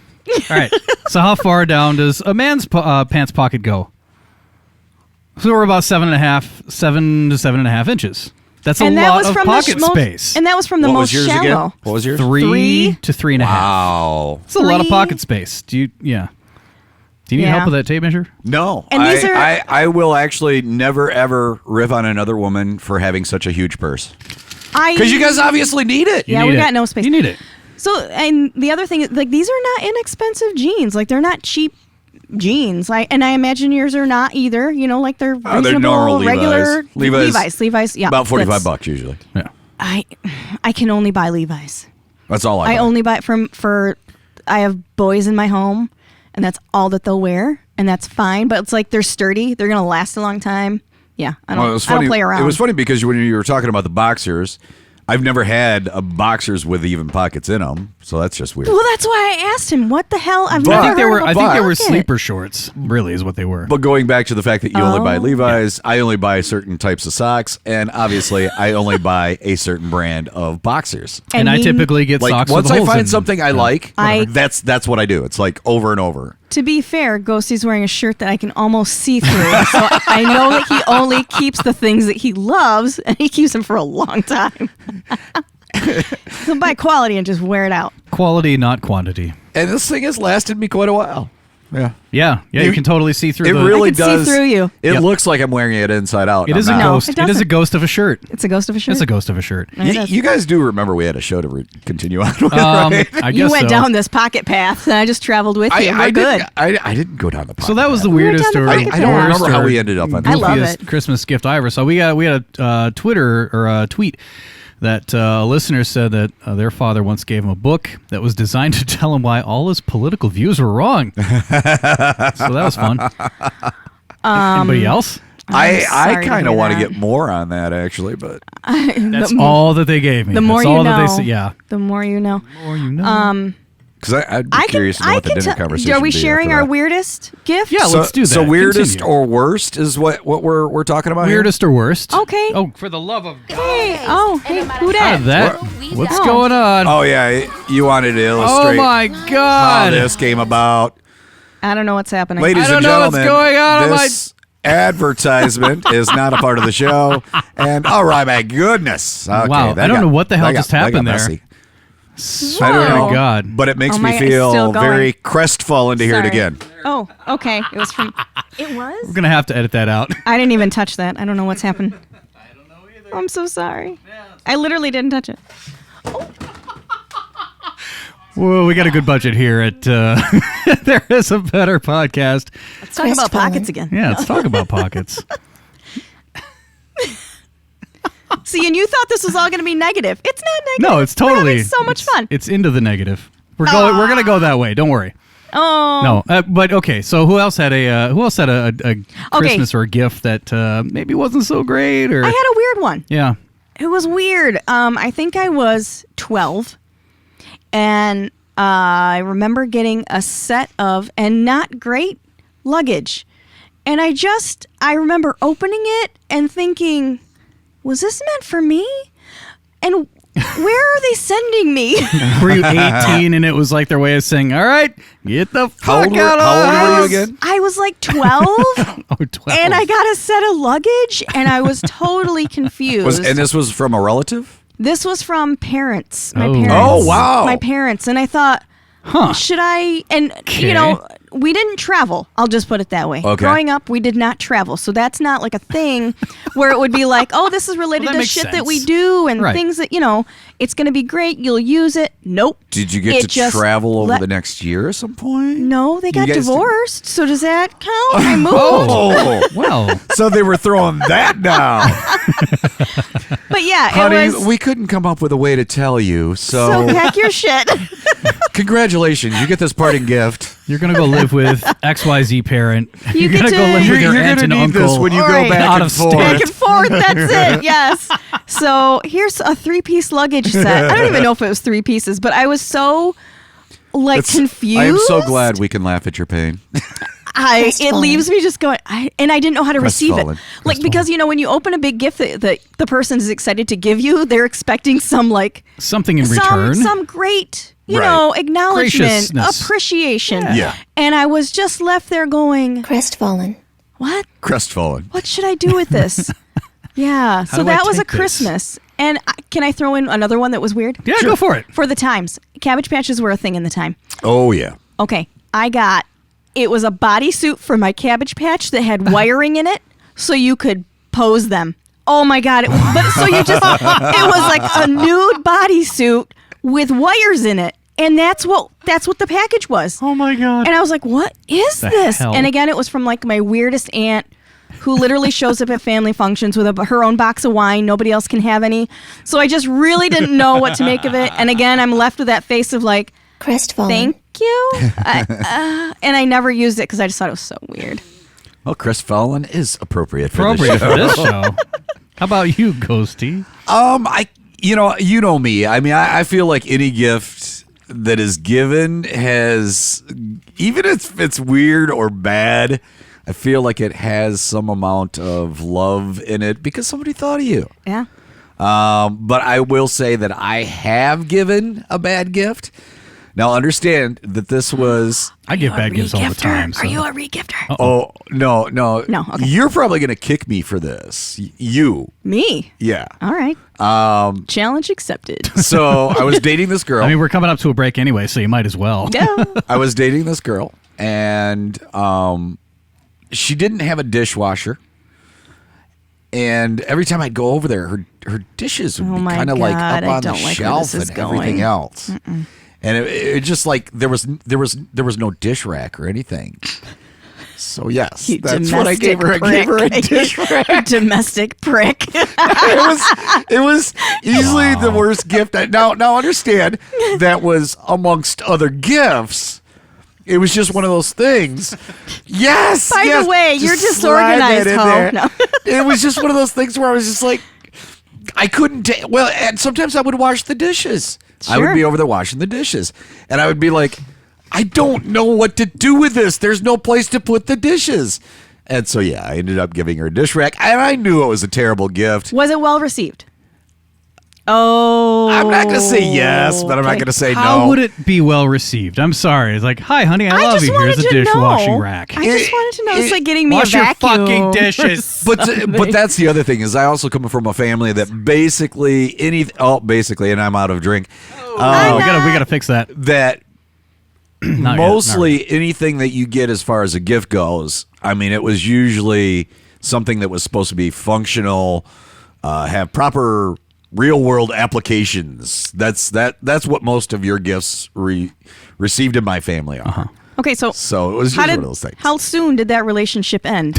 All right. So how far down does a man's pants pocket go? So we're about 7 to 7.5 inches. That's a And that lot was of from pocket the most, space. and that was from the What most was yours shallow. again? What was yours? 3 to 3.5. Wow. That's a lot of 3. pocket space. Do you? Yeah. Do you need Yeah. help with that tape measure? No, And these are- I will actually never ever riff on another woman for having such a huge purse because you guys obviously need it. Yeah, You we need got it. no space. You need it. So, and the other thing is, like, these are not inexpensive jeans. Like, they're not cheap jeans. And I imagine yours are not either. You know, like they're they're reasonable, normal regular Levi's. Levi's. Yeah, About that's- $45 usually. Yeah. I can only buy Levi's. That's all I I buy. only buy it for. I have boys in my home, and that's all that they'll wear, and that's fine. But it's like they're sturdy. They're gonna last a long time. Yeah, I don't. Well, it was I funny. don't play around. It was funny because when you were talking about the boxers, I've never had a boxers with even pockets in them, so that's just weird. Well, that's why I asked him. What the hell? I've But- never I think they heard were. of a I think they were pocket. sleeper shorts. Really, is what they were. But going back to the fact that you only buy Oh. Levi's, I only buy certain types of socks, and obviously I only buy a certain brand of boxers. and I he- typically get Like socks once with I holes in find them. something I like, I- that's what I do. It's like over and over. To be fair, Ghosty's wearing a shirt that I can almost see through, so I know that he only keeps the things that he loves, and he keeps them for a long time. He'll buy quality and just wear it out. Quality, not quantity. And this thing has lasted me quite a while. Yeah. Yeah, yeah. You can totally see through It the. really I can see does. through you. It Yep. looks like I'm wearing it inside out. It is a I'm not. ghost. it It is a doesn't. ghost of a shirt. It's a ghost of a shirt. It's a ghost of a shirt. It is. You guys do remember we had a show to continue on with, right? I guess You went so. down this pocket path, and I just traveled with you. We're good. I didn't go down the So that was the We went weirdest down or the I pocket don't path. remember how we ended up on I that. love goofiest it. Christmas gift I ever saw. We had a Twitter or a tweet that a listener said that their father once gave him a book that was designed to tell him why all his political views were wrong. So that was fun. Anybody else? I sorry to kind of hear want to that. get more on that actually, but That's all that they gave me. The more That's you all know. that they said. Yeah. The more you know. The more you know. because I'd be curious to know what the dinner conversation. Are we would be sharing after our that. weirdest gift? Yeah, let's do that. So weirdest Continue. or worst is what we're talking about. Weirdest or worst? Okay. Oh, for the love of God. Hey, hey, who Out of dat? that. What's Oh. going on? Here? Oh yeah, you wanted to Oh illustrate my how God. this came about, I don't know what's happening. ladies I don't and know what's gentlemen. going on. This advertisement is not a part of the show, and all right, my goodness. Okay, Wow, that I don't got- know what the hell that got- just that got happened there. messy. I don't know. My God. But it makes Oh my- me it's still feel going. very crestfallen to hear it Sorry. again. Oh, okay. It was from. It We're was. gonna have to edit that out. I didn't even touch that. I don't know what's happened. I don't know either. I'm so sorry. I literally didn't touch it. Well, we got a good budget here at There Is a Better Podcast. Let's talk about Crestfallen. pockets again. Yeah, let's talk about pockets. See, and you thought this was all going to be negative. It's not negative. No, it's totally We're having so much fun. It's into the negative. We're gonna go that way. Don't worry. Oh. No, but okay. So who else had a Christmas or a gift that maybe wasn't so great? Or I had a weird one. yeah, It was weird. I think I was 12, and I remember getting a set of, and not great, luggage. And I remember opening it and thinking, was this meant for me? And where are they sending me? were you 18 and it was like their way of saying, "All right, get the How fuck old out of were you here." again? I was like 12, Oh, 12. and I got a set of luggage, and I was totally confused. And this was from a relative? This was from parents. My Oh. parents. Oh, wow. My parents. And I thought, Huh. should I? And, Okay. we didn't travel. I'll just put it that way. Okay. Growing up, we did not travel. So that's not like a thing where it would be like, oh, this is related Well, that to makes shit that we sense. do and Right. things that, it's going to be great. You'll use it. Nope. Did you get It to just travel over let- the next year at some point? No, they got guys did- divorced. So does that count? I moved. Oh, Well, so they were throwing that down. But yeah, Honey, it was. we couldn't come up with a way to tell you, So pack your shit. congratulations, you get this parting gift. you're gonna go live with XYZ parent. You You're get gonna go to- live with You're your aunt going to and need uncle. this when you All go right. back Out and of forth. state. Back and forth. That's it. Yes. So here's a 3-piece luggage set. I don't even know if it was 3 pieces, but I was so confused. I am so glad we can laugh at your pain. It Crestfallen. leaves me just going, and I didn't know how to receive it. Crestfallen. Because when you open a big gift that the person is excited to give you, they're expecting some Something in return. some great Right. acknowledgement, Graciousness. appreciation. Yeah. And I was just left there going, Crestfallen. what? Crestfallen. What should I do with this? Yeah. So do I that was a take this? Christmas. And can I throw in another one that was weird? Yeah, go for it. For the times. Cabbage Patches were a thing in the time. Oh, yeah. Okay. It was a bodysuit for my Cabbage Patch that had wiring in it so you could pose them. Oh my God. It was like a nude bodysuit with wires in it. And that's what the package was. Oh my God. And I was like, what is The this? hell? And again, it was from my weirdest aunt who literally shows up at family functions with her own box of wine. Nobody else can have any. So I just really didn't know what to make of it. And again, I'm left with that face of Crestfallen. thank you. And I never used it because I just thought it was so weird. Well, Crestfallen is appropriate for Appropriate this show. for this show. How about you, Guesty? You know me. I mean, I feel like any gift that is given has, even if it's weird or bad, I feel like it has some amount of love in it because somebody thought of you. Yeah. But I will say that I have given a bad gift. Now, understand that this was... I give bad gifts all the time. So. Are you a regifter? Oh, no. No, okay. You're probably going to kick me for this. You. Me? Yeah. All right. Challenge accepted. So I was dating this girl. I mean, we're coming up to a break anyway, so you might as well. No. I was dating this girl, and she didn't have a dishwasher. And every time I'd go over there, her dishes would Oh be my kind of like God, up I on the don't like where shelf this is and everything going. else. And it just like there was no dish rack or anything. So yes, You that's what I gave her. I domestic gave her a prick. dish rack. Domestic prick. It was easily the worst gift. Now understand that was amongst other gifts. It was just one of those things. Yes. By yes, the way, you're just slide that disorganized, in ho. there. No. It was just one of those things where I was just like, I couldn't. And sometimes I would wash the dishes. I would Sure. be over there washing the dishes, and I would be like, I don't know what to do with this. There's no place to put the dishes. And so, yeah, I ended up giving her a dish rack, and I knew it was a terrible gift. Was it well received? Oh. I'm not going to say yes, but I'm not going to say no. How would it be well received? I'm sorry. It's like, hi, honey, I love just you. Here's wanted a to dishwashing know. rack. I just wanted to know. It's like getting me Wash a your vacuum. fucking or dishes. But that's the other thing is I also come from a family that basically and I'm out of drink. we gotta fix that. That Not mostly anything that you get as far as a gift goes, I mean, it was usually something that was supposed to be functional, have proper real world applications. That's what most of your gifts received in my family are. Okay, so it was just one of those things. How soon did that relationship end?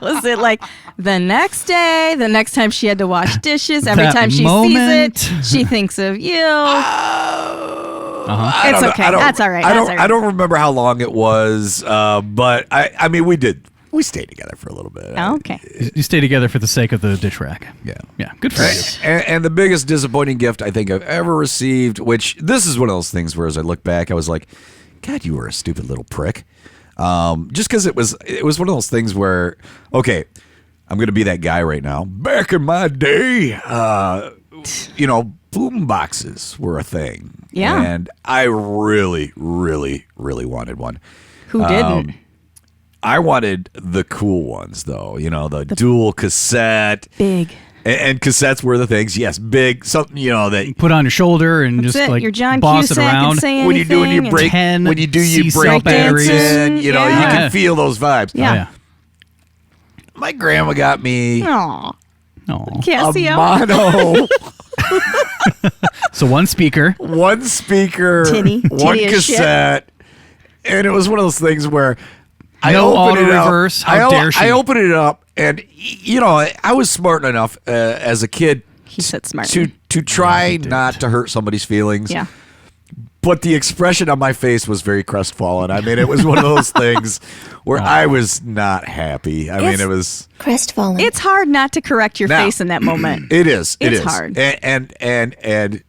Was it like the next day, the next time she had to wash dishes, every That time she moment? sees it, she thinks of you? I It's don't know. okay. That's all right. I don't remember how long it was, but I mean, we stayed together for a little bit. Oh, okay. You stay together for the sake of the dish rack. Yeah. Yeah, good for you. And the biggest disappointing gift I think I've ever received, which this is one of those things where as I look back, I was like, God, you were a stupid little prick. Just because it was one of those things where, okay, I'm going to be that guy right now. Back in my day, boom boxes were a thing. Yeah. And I really, really, really wanted one. Who didn't? I wanted the cool ones, though. The dual cassette. Big. And cassettes were the things. Yes, big. Something, that Put on your shoulder and That's just it. like Your John boss Cusack it around. can say when you do anything your break, 10 when you do your C-cell break batteries. dancing, you Yeah. can feel those vibes. Yeah. My grandma got me Aw. Oh. a Casio. mono, So one speaker. one speaker, Tinny one as shit. cassette, and it was one of those things where I No opened it up. auto-reverse. How dare she. I opened it up, and I was smart enough as a kid He said smart. to try not to hurt somebody's feelings. Yeah. But the expression on my face was very crestfallen. I mean, it was one of those things where I was not happy. I mean, it was. Crestfallen. It's hard not to correct your Now, face in that moment. It is. It It's is hard. And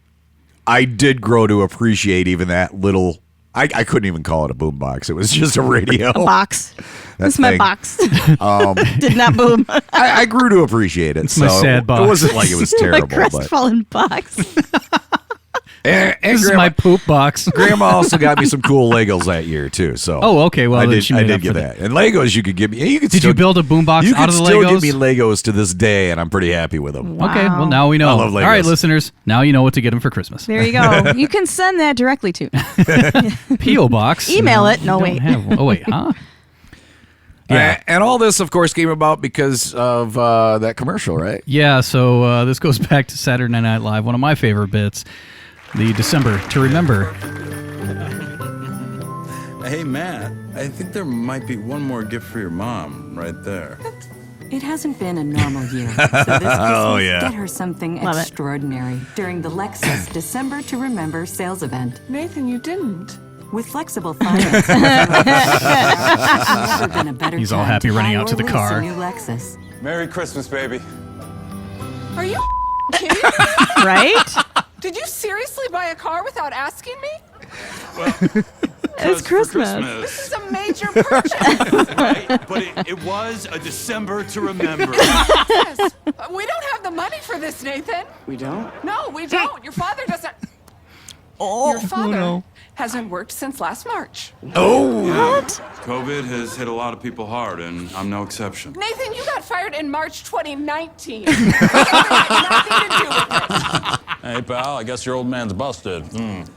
I did grow to appreciate even that little. I couldn't even call it a boombox. It was just a radio. A box. This is my thing. box. Did not boom. I grew to appreciate it. It's my sad box. It wasn't like it was terrible. My crestfallen box. And This is grandma, my poop box. grandma also got me some cool Legos that year too. So Oh, okay. Well, I then did. she I made did up get for that. And Legos, you could give me. You could Did still, you build a boombox You out could of the still Legos? give me Legos to this day, and I'm pretty happy with them. Okay, well, Wow. now we know. I love All right, Legos. listeners, now you know what to get them for Christmas. There you go. You can send that directly to. P.O. Box. Email it. No, Don't wait. have one. Oh, wait, huh? Yeah. And all this, of course, came about because of that commercial, right? Yeah, so this goes back to Saturday Night Live, one of my favorite bits, the December to Remember. Hey, Matt, I think there might be one more gift for your mom right there. It hasn't been a normal year, so this Christmas, yeah. get her something Love it. extraordinary during the Lexus December to Remember sales event. Nathan, you didn't. With flexible financing, there's never been a better He's all time happy to running buy out to or the lease car. a new Lexus. Merry Christmas, baby. Are you kidding? Right? Did you seriously buy a car without asking me? It's Christmas. This is a major purchase. Right? But it was a December to remember. Yes. We don't have the money for this, Nathan. We don't? No, we don't. Your father doesn't. Your father hasn't worked since last March. COVID has hit a lot of people hard, and I'm no exception. Nathan, you got fired in March 2019. It had nothing to do with this. Hey, pal, I guess your old man's busted. It's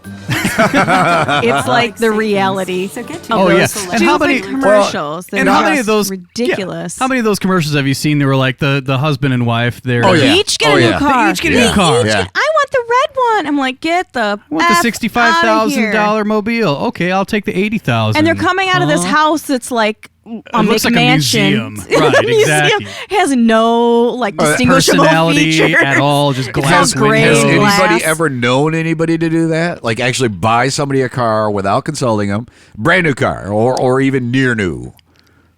like the reality. So get to Oh, your yeah. local And how many- Stupid commercials. They're And how many just of those ridiculous? Yeah. How many of those commercials have you seen? They were like the husband and wife. They're Oh, They yeah. each get Oh, a new yeah. car. They each get a new car. Yeah. I want the red one. I'm like, get the I want the F $65,000 outta here. mobile. Okay, I'll take the $80,000. And they're coming out of this house that's like a looks like a McMansion. museum. Right, Museum. exactly. Has no like distinguishable personality features at all. Just It's all glass gray Has windows. glass. anybody ever known anybody to do that? Like actually buy somebody a car without consulting them, brand new car or even near new.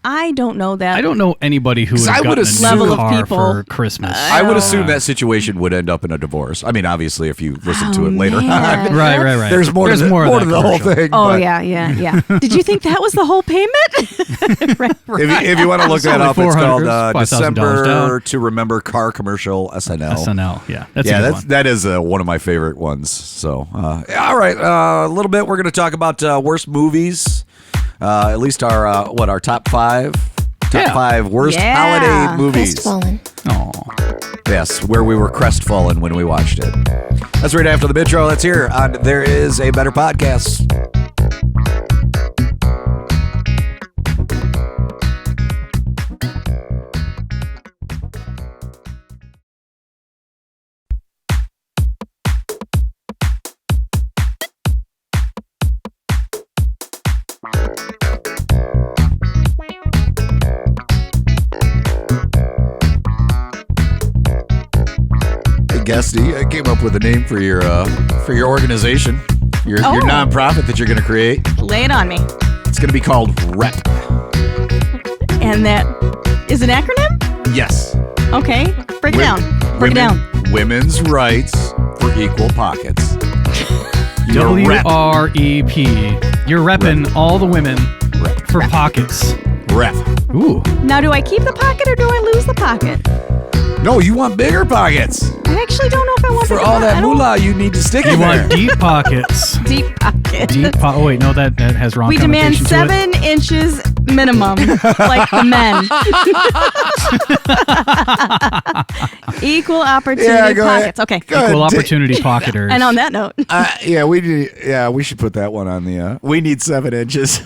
I don't know that. I don't know anybody who has I would gotten a assume- new Level of car people. for Christmas. I would assume that situation would end up in a divorce. I mean, obviously, if you listen to it later man. on. Right. There's more to the, of more that to the whole commercial. thing. Oh, but yeah. Did you think that was the whole payment? If you want to look that only up, it's called $400, $5,000 December down. to Remember car commercial SNL. SNL. Yeah. That's a good one. that is one of my favorite ones. So, all right, a little bit. We're going to talk about worst movies. At least our top five. Top 5 worst holiday movies. Crestfallen. Aw. Yes, where we were crestfallen when we watched it. That's right after the intro. Let's hear on There Is a Better Podcast. Guesty, I came up with a name for your organization, your nonprofit that you're going to create. Lay it on me. It's going to be called REP. And that is an acronym? Yes. Okay. Break it down. Break it down. Women's rights for equal pockets. Your rep. WREP. You're repping all the women for pockets. Rep. Ooh. Now, do I keep the pocket or do I lose the pocket? No, you want bigger pockets. I actually don't know if I want For bigger all pocket. that I don't- moolah, you need to stick You in there. want deep pockets. Deep pocket. Oh, wait. No, that has wrong We demand connotation to it. 7 inches minimum, like the men. Equal opportunity go ahead. pockets. Okay. Go ahead. Equal opportunity pocketers. And on that note, we should put that one on the. We need 7 inches.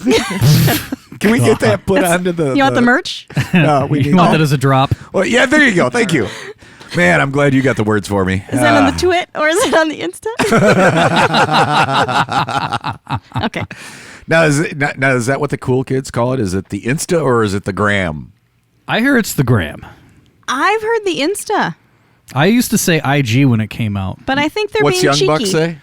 Can we get that put onto the? you want the merch? No, we You need want that as a drop? Well, yeah, there you go. Thank you. Man, I'm glad you got the words for me. Is that on the Twit or is it on the Insta? Okay. Now is that what the cool kids call it? Is it the Insta or is it the Gram? I hear it's the gram. I've heard the Insta, I used to say IG when it came out. but I think they're What's being Young cheeky. Buck say?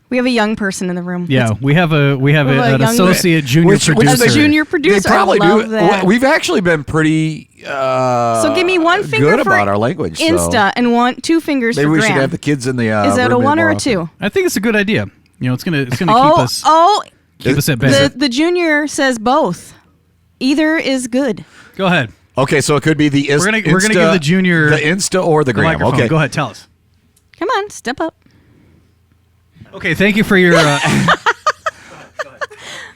We have a young person in the room. Yeah, we have an young- associate junior Which producer. A junior producer. They probably I love do. that. We've actually been pretty So give me one finger good for about our language. so Insta and 2 fingers maybe for we gram. should have the kids in the. Is that a room 1 or more a often. 2? I think it's a good idea. You know, it's gonna keep us keep us at bay. The junior says both. Either is good. Go ahead. Okay, so it could be the We're gonna give the junior the Insta or the the Gram. microphone. Okay, Go ahead. Tell us. Come on, step up. Okay. Thank you for your.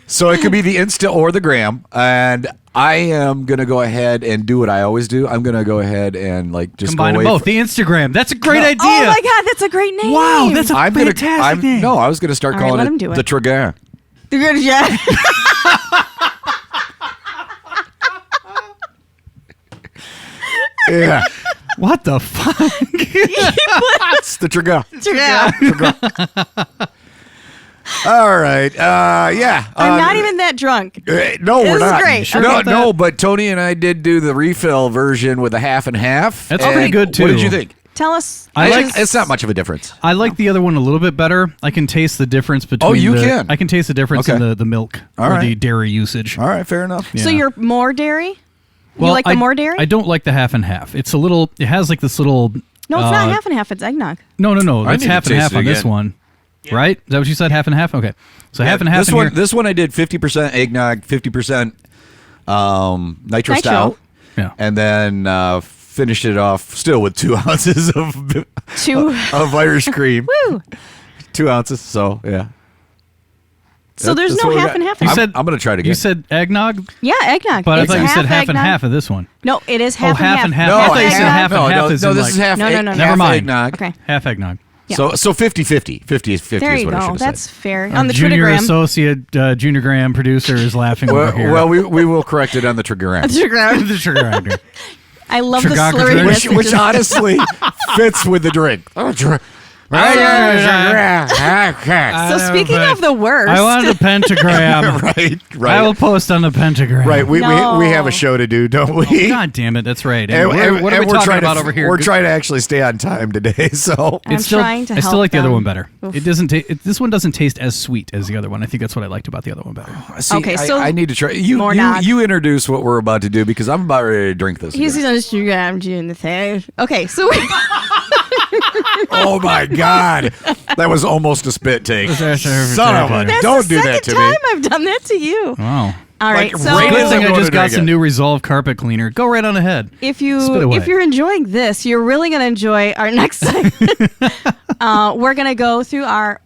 So it could be the Insta or the Gram, and I am gonna go ahead and do what I always do. I'm gonna go ahead and just Combine go them away both. The Instagram. That's a great idea. Oh my God, that's a great name. Wow, that's a fantastic name. No, I was gonna start All right, calling let him it do it. the Tragar. The good yeah. Yeah, What the fuck? it's the Tragar. Yeah. All right. Yeah. I'm not even that drunk. No, we're This is not. great. Sure No, about that? no. But Tony and I did do the refill version with a half and half. That's and pretty good, too. What did you think? Tell us. I like- just- It's not much of a difference. I like the other one a little bit better. I can taste the difference between. you can? I can taste the difference in Okay. the milk All or right. the dairy usage. All right, fair enough. So Yeah. you're more dairy? Well, you like the I- more dairy? I don't like the half and half. It's a little. It has like this little. No, it's not half and half. It's eggnog. No. I It's need to half and taste half it on this again. one. Right? Is that what you said? Half and half. Okay. So half and half. This in one, here. this one I did 50% eggnog, 50% nitro stout, Yeah. and then finished it off still with 2 ounces of 2. of Irish cream. Woo. 2 ounces. So yeah. So there's That's no what we half got. and half. You I'm- said I'm gonna try it again. You said eggnog, Yeah, eggnog. but It's I thought you said half and eggnog. half of this one. No, it is half half and and half. half. I thought you said eggnog. half and no, half no, is no, in this like- is half. No, no, no, no. Never half mind. eggnog. Okay. Half eggnog. Yeah. So 50-50. 50 is 50 There is you what I go. should have That's said. fair. Our On the junior Twittergram. associate junior gram producer is laughing over here. Well, we will correct it on the Trigger Twittergram. the sugar grinder. I love the Trigger- slurry which which honestly fits with the drink. So speaking of the worst, I want a pentagram. Right. I will post on the pentagram. Right. We No. have a show to do, don't we? God damn it, that's right. And, What are we talking trying about to, over here? We're trying to actually stay on time today, so I'm It's still, trying to I still help like the other them. one better. Oof. It doesn't. This one doesn't taste as sweet as the other one. I think that's what I liked about the other one better. see, Okay, so I need to try. more nog. You introduce what we're about to do because I'm about ready to drink this. He's again. on Instagram doing the thing. Okay, so Oh my God, that was almost a spit take. Son of a! that's Don't the do that second to time me. I've done that to you. Wow. All right, Like, so right Good as thing I'm I going just to got drink some it. new Resolve carpet cleaner. Go right on ahead. if Spit away. you're enjoying this, you're really gonna enjoy our next segment. We're gonna go through our.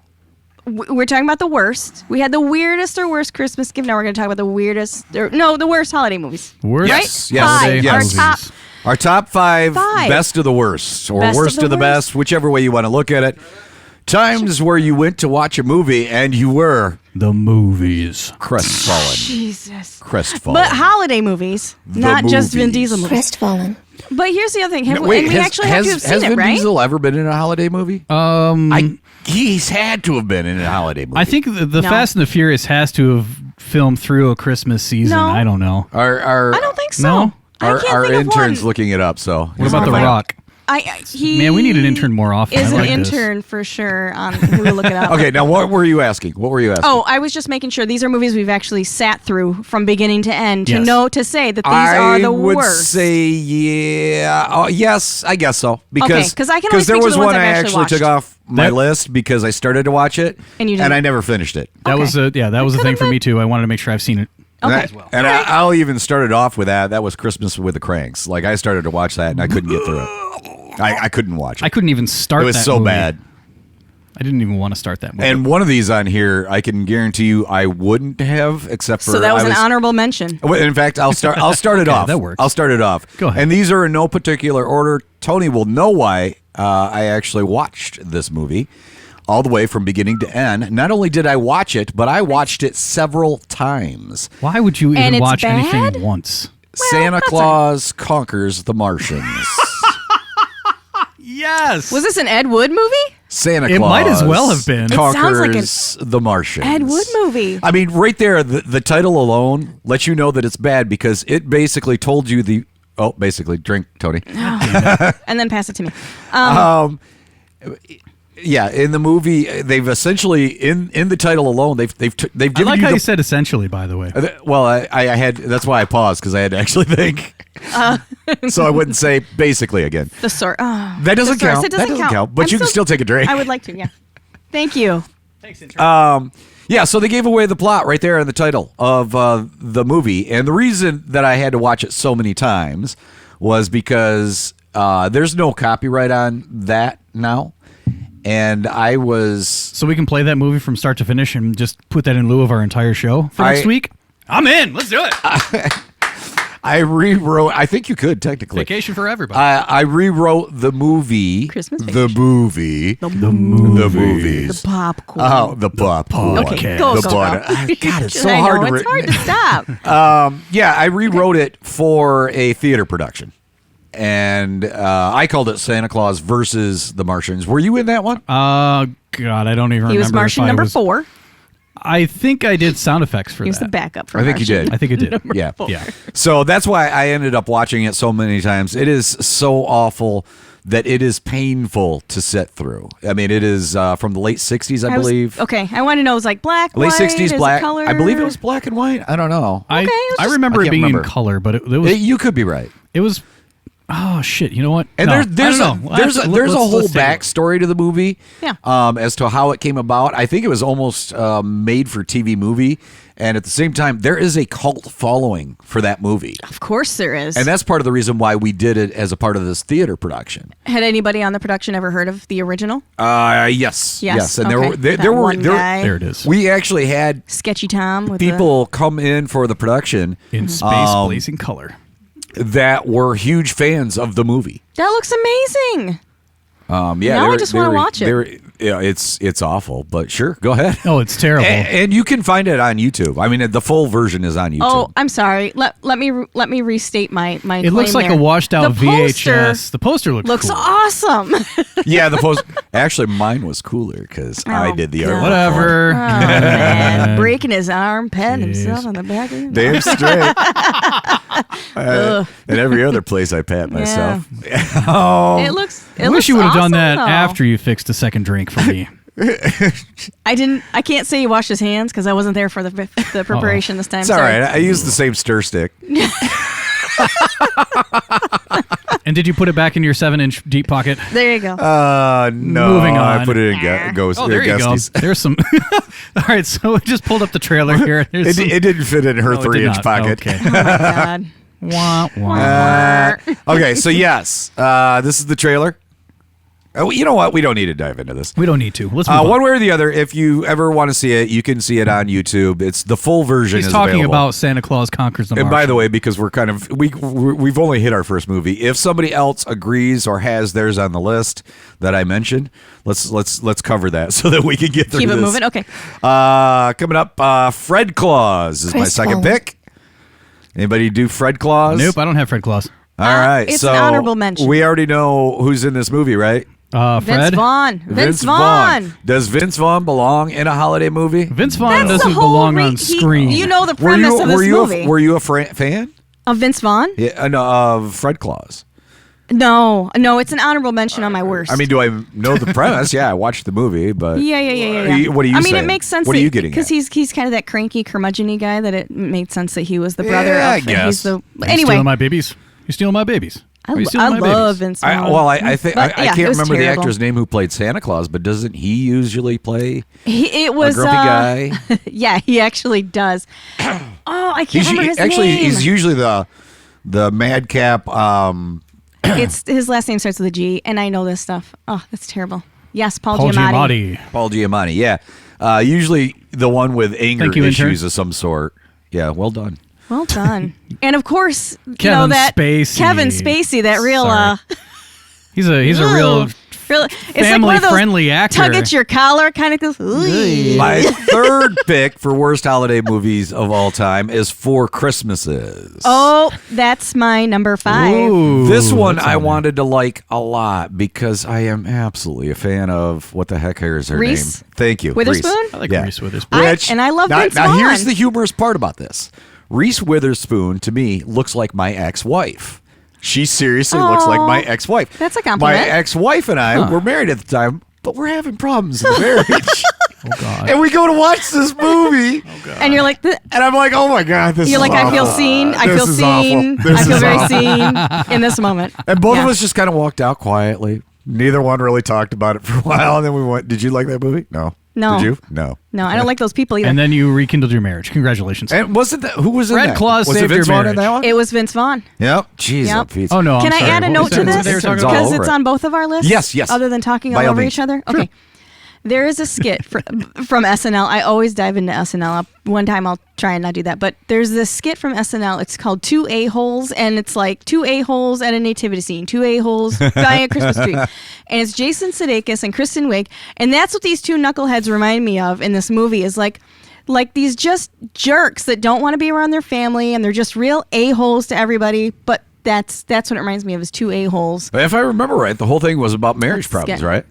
We're talking about the worst. We had the weirdest or worst Christmas gift. Now we're gonna talk about the weirdest. The worst holiday movies. Worst Yes, Right? yes, Five. yes. Our top. Our top five, Five. best of the worst, or Best of worst the of the worst. best, whichever way you want to look at it. Times where you went to watch a movie and you were The movies. crestfallen. Jesus. Crestfallen. But holiday movies, not just Vin movies. Diesel movies. Crestfallen. But here's the other thing. No, wait, and we actually have to have has seen Vin it, right? Diesel ever been in a holiday movie? He's had to have been in a holiday movie. I think the No. Fast and the Furious has to have filmed through a Christmas season. No. I don't know. our I don't think so. No? I our, can't our think of intern's one. looking it up. So What about The Rock? He Man, we need an intern more often. Is I an like this. intern for sure. Who will look it up? Okay, now what were you asking? Oh, I was just making sure these are movies we've actually sat through from beginning to end to Yes. to say that these are the I would worst. say yeah. Oh, yes, I guess so. Because 'cause I can only there speak to was the ones one I've I actually actually took watched. off my That- list because I started to watch it And you didn't. I never finished it. That Okay. was that was the thing for me too. I wanted to make sure I've seen it. Okay. And I'll even started off with that. That was Christmas with the Cranks. Like I started to watch that and I couldn't get through it. I couldn't watch it. I couldn't even start. It was that so movie. bad. I didn't even want to start that movie. And one of these on here, I can guarantee you, I wouldn't have, except for So that was I an honorable mention. Well, in fact, I'll start it off. that works. I'll start it off. Go ahead. And these are in no particular order. Tony will know why I actually watched this movie all the way from beginning to end. Not only did I watch it, but I watched it several times. Why would you And even it's watch bad? anything once? Santa Claus Conquers the Martians. Yes. Was this an Ed Wood movie? Santa It Claus might as well have been. It sounds like Conquers the Martians. Ed Wood movie. I mean, right there, the title alone lets you know that it's bad because it basically told you basically, drink, Tony. And then pass it to me. Yeah, in the movie, they've essentially in the title alone, they've I given like you how the, you said essentially. By the way, well, I had that's why I paused because I had to actually think, so I wouldn't say basically again. The source. Oh, That doesn't the source. count. It doesn't That doesn't count. But I'm you can still take a drink. I would like to. Yeah. Thank you. Yeah, so they gave away the plot right there in the title of the movie, and the reason that I had to watch it so many times was because there's no copyright on that now. And I was... so we can play that movie from start to finish and just put that in lieu of our entire show for next week. I'm in. Let's do it. I rewrote... I think you could, technically. Vacation for everybody. I rewrote the movie... Christmas The movie. The movies. The popcorn. Oh, the popcorn. Okay, go, The go, butter. go. God, it's so I hard know, to... it's hard to stop. Yeah, I rewrote it for a theater production. And I called it Santa Claus versus the Martians. Were you in that one? God, I don't even remember. He was Martian if I number was- 4. I think I did sound effects for He was that. the backup for I think you Martian. did. I think I did. Yeah. Yeah. So that's why I ended up watching it so many times. It is so awful that it is painful to sit through. I mean, it is from the late 60s, I believe. Okay, I want to know, is like black, Late white, 60s, is it black. color? I believe it was black and white. I don't know. I just- remember I it can't being remember. in color, but it was You could be right. it was. Oh shit! You know what? And No, there's I a don't know. there's a Let's whole take a look. backstory to the movie, Yeah. As to how it came about. I think it was almost made for TV movie, and at the same time, there is a cult following for that movie, Of course there is. and that's part of the reason why we did it as a part of this theater production. Had anybody on the production ever heard of the original? Yes, Yes, and okay. there were one guy. There it is. We actually had Sketchy Tom with people come in for the production In space, blazing color. that were huge fans of the movie. That looks amazing. Yeah, Now I just wanna watch it. Yeah, it's awful, but sure, go ahead. Oh, it's terrible. And you can find it on YouTube. I mean, the full version is on YouTube. Oh, I'm sorry. Let me restate my It claim looks like there. a washed out The VHS. The poster looks cool. awesome. Yeah, the post. Actually, mine was cooler because I did the artwork. Whatever. Oh, man. Breaking his arm, patting himself on the back. Damn straight. And every other place I pat myself. It looks. I wish you would have done that though. after you fixed a second drink for me. I didn't. I can't say he washed his hands because I wasn't there for the preparation this time. It's all right. I used the same stir stick. And did you put it back in your 7-inch deep pocket? There you go. No. Moving on. I put it in Ghost. Oh, there you go. Guesty's. There's some. All right, so we just pulled up the trailer here. It didn't fit in her No, it did 3-inch not. pocket. Okay. Oh my God. Wah, wah. Okay, so yes, this is the trailer. Oh, you know what? We don't need to dive into this. We don't need to. Let's move on. One way or the other, if you ever want to see it, you can see it on YouTube. It's the full version. He's is talking available. about Santa Claus Conquers the Martian. And by the way, because we're kind of we've only hit our first movie. If somebody else agrees or has theirs on the list that I mentioned, let's cover that so that we can get through Keep it this. moving. Okay. Coming up, Fred Claus is my second Crestfallen. pick. Anybody do Fred Claus? Nope, I don't have Fred Claus. All right, it's so an honorable mention. We already know who's in this movie, right? Fred? Vince Vaughn. Vince Vaughn. Does Vince Vaughn belong in a holiday movie? Vince Vaughn That's the doesn't whole belong on screen. You know the premise of this movie. Were you a fan? Of Vince Vaughn? Yeah, no, of Fred Claus. No, it's an honorable mention on my worst. I mean, do I know the premise? Yeah, I watched the movie, but Yeah. What are you I mean, saying? it makes sense. What are you getting? Because he's kind of that cranky, curmudgeon-y guy that it made sense that he was the brother Yeah, of. I guess. He's the, Are you anyway, stealing my babies? You're stealing my babies. I Are you stealing my love babies? Vince Vaughn. I think But, I yeah, it can't was remember the terrible. actor's name who played Santa Claus, but doesn't he usually play It was a grumpy guy? Yeah, he actually does. Oh, I can't remember his actually, name. he's usually the madcap. It's his last name starts with a G, and I know this stuff. Oh, that's terrible. Yes, Paul Paul Giamatti. Giamatti. Paul Giamatti, yeah. Usually the one with anger Thank you, intern. issues of some sort. Yeah, well done. Well done. And of course, Kevin that Spacey. Kevin Spacey, that real Sorry. He's a real it's family like one of those friendly actor. tug at your collar kind of goes. "Ooh." My third pick for worst holiday movies of all time is Four Christmases. Oh, that's my number 5. Ooh, This one that's I on there. wanted to like a lot because I am absolutely a fan of what the heck is her Reese name? Thank you, Witherspoon? Reese. I like Yeah. Reese Witherspoon. And I love Vince now here's Vaughn. the humorous part about this. Reese Witherspoon to me looks like my ex-wife. She seriously looks like my ex-wife. That's a compliment. My ex-wife and I were married at the time, but we're having problems in the marriage. Oh God. And we go to watch this movie, And you're like, and I'm like, oh my God, this you're is like, I feel awful. seen. I This feel is awful. seen. This I feel is very awful. seen in this moment. And both of Yeah. us just kind of walked out quietly. Neither one really talked about it for a while, and then we went, did you like that movie? No. No. Did you? No. No, I don't like those people either. And then you rekindled your marriage. Congratulations. And wasn't that, who was in Fred that? Claus was saved it Vince your Vaughn in that marriage. one? It was Vince Vaughn. Yep. Jeez, Yep. oh, Pete. Oh, no. I'm Can I sorry. add a What note was to that? this? They were talking all Because over it's it. on both of our lists? Yes. Other than talking By all all over means. each other? Okay. There is a skit from SNL. I always dive into SNL. One time I'll try and not do that. But there's this skit from SNL. It's called Two A-Holes. And it's like 2 A-Holes at a nativity scene. 2 A-Holes dying at Christmas tree. And it's Jason Sudeikis and Kristen Wiig. And that's what these two knuckleheads remind me of in this movie is like these just jerks that don't want to be around their family. And they're just real A-holes to everybody. But that's what it reminds me of is 2 A-Holes. If I remember right, the whole thing was about marriage That's problems, scary. right?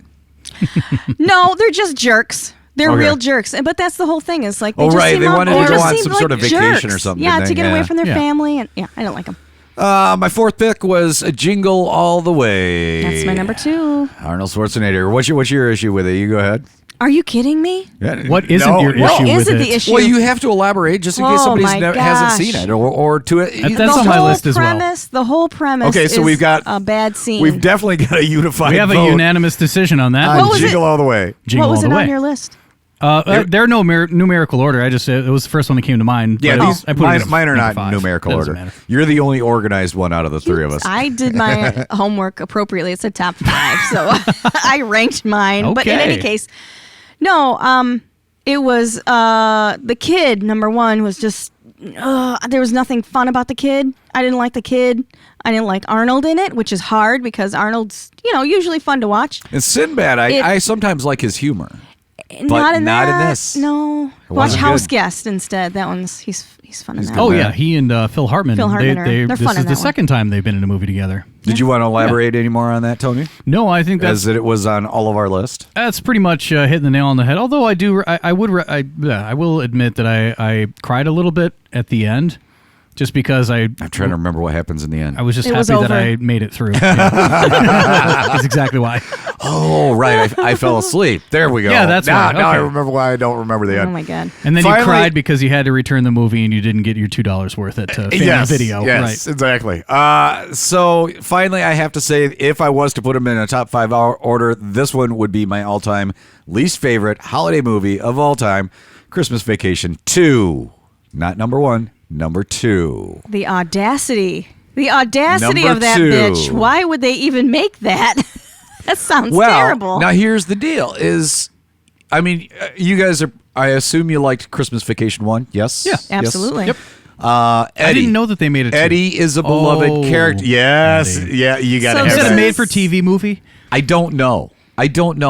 No, they're just jerks. They're Okay. real jerks. But that's the whole thing. Is like they Oh, just right. seem They wanted they to go just on seem some like sort of vacation jerks. or something, Yeah, didn't to get they? away from their Yeah. family. And I don't like them. My fourth pick was Jingle All the Way. That's my number 2. Arnold Schwarzenegger. What's your issue with it? You go ahead. Are you kidding me? Yeah, What isn't no, your no. issue with isn't it? the issue? Well, you have to elaborate just in case Oh, somebody my hasn't gosh. seen it or to it. That's the on my whole list as well. premise, The whole premise. Okay, so is we've got a bad scene. We've definitely got a unified We have a vote unanimous decision on that. on What was Jingle it? All the Way. Jingle what was all it the way. on your list? They're no numerical order. It was the first one that came to mind. Yeah, but these I put it mine, as mine are number not 5. in numerical Doesn't order. matter. You're the only organized one out of the three of us. I did my homework appropriately. It's a top 5, so I ranked mine. But in Okay. any case, no. It was the kid number 1 was just there was nothing fun about the kid. I didn't like the kid. I didn't like Arnold in it, which is hard because Arnold's, usually fun to watch. And Sinbad, I sometimes like his humor. Not in not this. No. Watch wasn't House good. Guest instead. That one's he's fun in that. Oh one. yeah, he and Phil Hartman. Phil Hartman they're this fun is in the that one. second time they've been in a movie together. Did you want to elaborate any more on that, Tony? No, I think As it was on all of our list. that's pretty much hitting the nail on the head. Although I will admit that I cried a little bit at the end, just because I'm trying to remember what happens in the end. I was just It happy was that over. I made it through. Yeah. That's exactly why. Oh, right. I fell asleep. There we go. Yeah, that's now, right. Now I Okay. remember why I don't remember the end. Oh my god. And then Finally- you cried because you had to return the movie and you didn't get your $2 worth at Family Video. Yes, Right. exactly. So finally, I have to say, if I was to put them in a top 5 hour order, this one would be my all-time least favorite holiday movie of all time, Christmas Vacation 2. Not number 1, number 2. The audacity Number of that 2. bitch. Why would they even make that? That sounds Well, terrible. now here's the deal: you guys are. I assume you liked Christmas Vacation 1. Yes. Yeah. Yes? Absolutely. Yep. Eddie. I didn't know that they made it. Eddie is a beloved character. Yes. Eddie. Yeah. You got to So have Is it that. a made-for-TV movie? I don't know.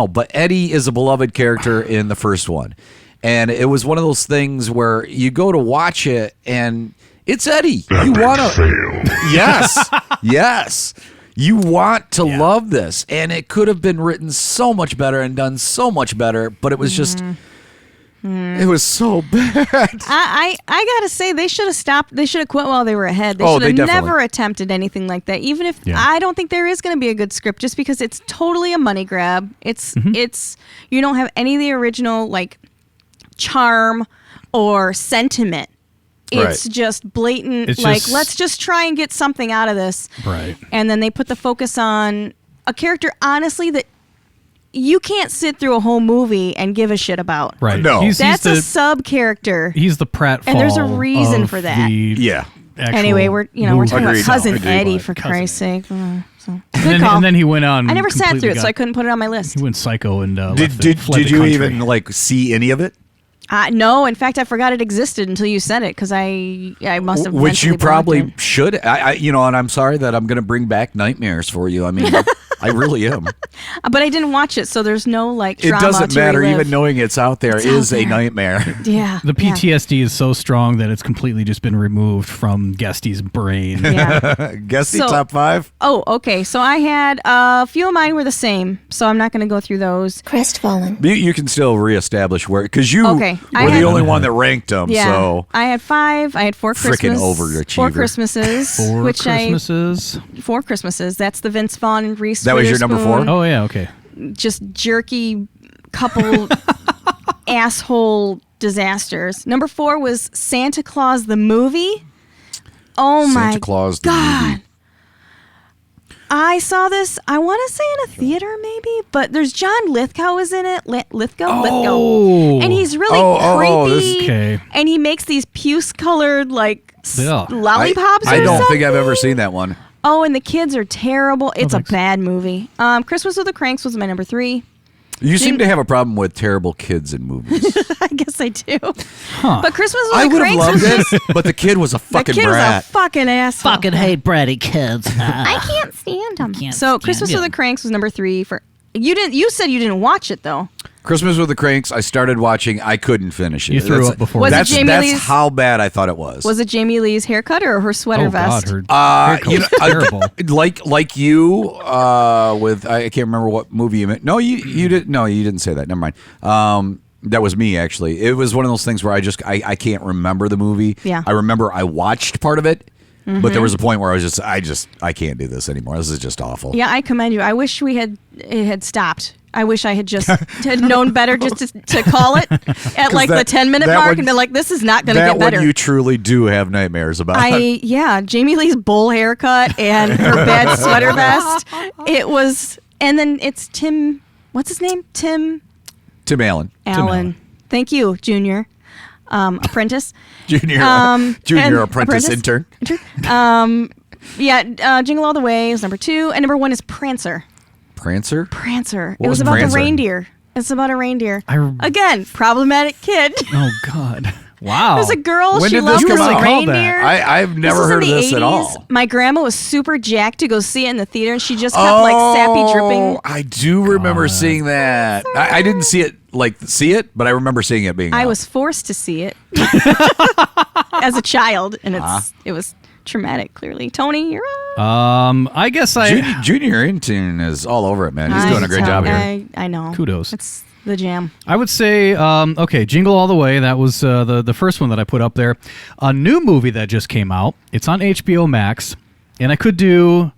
But Eddie is a beloved character in the first one. And it was one of those things where you go to watch it and it's Eddie. You want to. Yes. Yes. You want to love this. And it could have been written so much better and done so much better, but it was just. It was so bad. I gotta say they should have stopped. They should have quit while they were ahead. They Oh, should they have definitely- never attempted anything like that. Even if Yeah. I don't think there is going to be a good script, just because it's totally a money grab. It's you don't have any of the original like charm or sentiment. It's Right. just blatant. It's like just- let's just try and get something out of this. Right. And then they put the focus on a character, honestly, that you can't sit through a whole movie and give a shit about. Right. No. That's a the, sub character. he's the pratfall. And there's a reason of for that. the Yeah. actual Anyway, we're talking movie. about Agreed. Cousin Agreed. Eddie, for Cousin Christ's sake. So. And Good then, call. and then he went on. I never sat completely through it, got- so I couldn't put it on my list. He went psycho and Did fled the you country. even like see any of it? No, in fact, I forgot it existed until you said it because I must have. Which you eventually blocked probably it. should. And I'm sorry that I'm going to bring back nightmares for you. I mean, I really am. But I didn't watch it, so there's no like It drama doesn't to matter. relive. Even knowing it's out there It's is out a there. nightmare. Yeah. The yeah. PTSD is so strong that it's completely just been removed from Guesty's brain. Yeah. Guesty So- top 5? Oh, okay. So I had a few of mine were the same, so I'm not going to go through those. Crestfallen. You can still reestablish where, because you Okay, I were the had- only one that ranked them. Yeah. So I had 5. I had 4 Frickin' Christmas. overachiever. 4 Christmases. Four which Christmases. 4 Christmases. That's the Vince Vaughn and Reese That was your number 4? Witherspoon, Oh yeah, okay. Just jerky couple asshole disasters. Number 4 was Santa Claus the movie. Oh my Santa Claus the God. movie. I saw this, I want to say in a theater maybe, but there's John Lithgow is in it. Lithgow? Oh. And he's really this- creepy. okay. And he makes these puce-colored like Yeah. lollipops I or don't think I've something. ever seen that one. Oh, and the kids are terrible. It's a thanks. bad movie. Christmas with the Cranks was my number 3. You seem to have a problem with terrible kids in movies. I guess I do. Huh. But Christmas with I the would have Cranks loved was it, just but the kid was a the fucking kid brat. was a fucking asshole. hate bratty kids. I can't stand him. Can't So stand Christmas with him. the Cranks was number 3 for you. Didn't you said you didn't watch it though? Christmas with the Cranks, I started watching. I couldn't finish it. You threw up before. Was it That's, Jamie that's Lee's- how bad I thought it was. Was it Jamie Lee's haircut or her sweater Oh vest? God, her hair color's terrible. like you with I can't remember what movie you meant. No, you didn't. No, you didn't say that. Never mind. That was me actually. It was one of those things where I can't remember the movie. Yeah. I remember I watched part of it, but there was a point where I can't do this anymore. This is just awful. Yeah, I commend you. I wish it had stopped. I wish I had just had known better just to call it at like the 10-minute that mark one- and be like, this is not going to That get better. one you truly do have nightmares about. Jamie Lee's bull haircut and her bad sweater vest. It was, and then it's Tim, what's his name? Tim Tim Allen. Allen. Thank you, Junior. Apprentice. Junior and apprentice intern. Jingle All the Way is number 2, and number 1 is Prancer. Prancer? Prancer. What It was was about Prancer? the reindeer. It's about a reindeer. I- Again, problematic kid. Oh God. Wow. There's a girl. When she did loves this this come out? reindeer. I've never heard of this at all. My grandma was super jacked to go see it in the theater, and she just kept like sappy dripping. I do remember seeing that. I didn't see it but I remember seeing it being. I out. was forced to see it as a child, and it was traumatic. Clearly, Tony, you're on. I guess Junior Intune is all over it, man. He's doing a great job here. I know. Kudos. It's the jam. I would say, okay, Jingle All the Way. That was the first one that I put up there. A new movie that just came out. It's on HBO Max, and I could do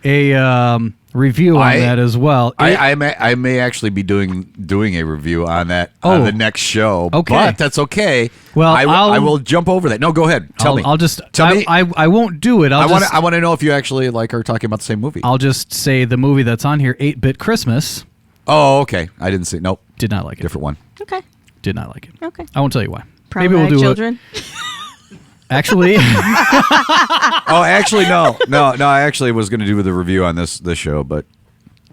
a review on that as well. I may actually be doing a review on that on the next show. Okay. But that's okay. Well, I will jump over that. No, go ahead. Tell me. I'll just tell me. I won't do it. I want to know if you actually are talking about the same movie. I'll just say the movie that's on here, 8-Bit Christmas. Oh, okay. I didn't see. Nope. Did not like it. Different one. Okay. Did not like it. Okay. I won't tell you why. Maybe we'll do children. Actually. Actually, no. I actually was going to do the review on this show, but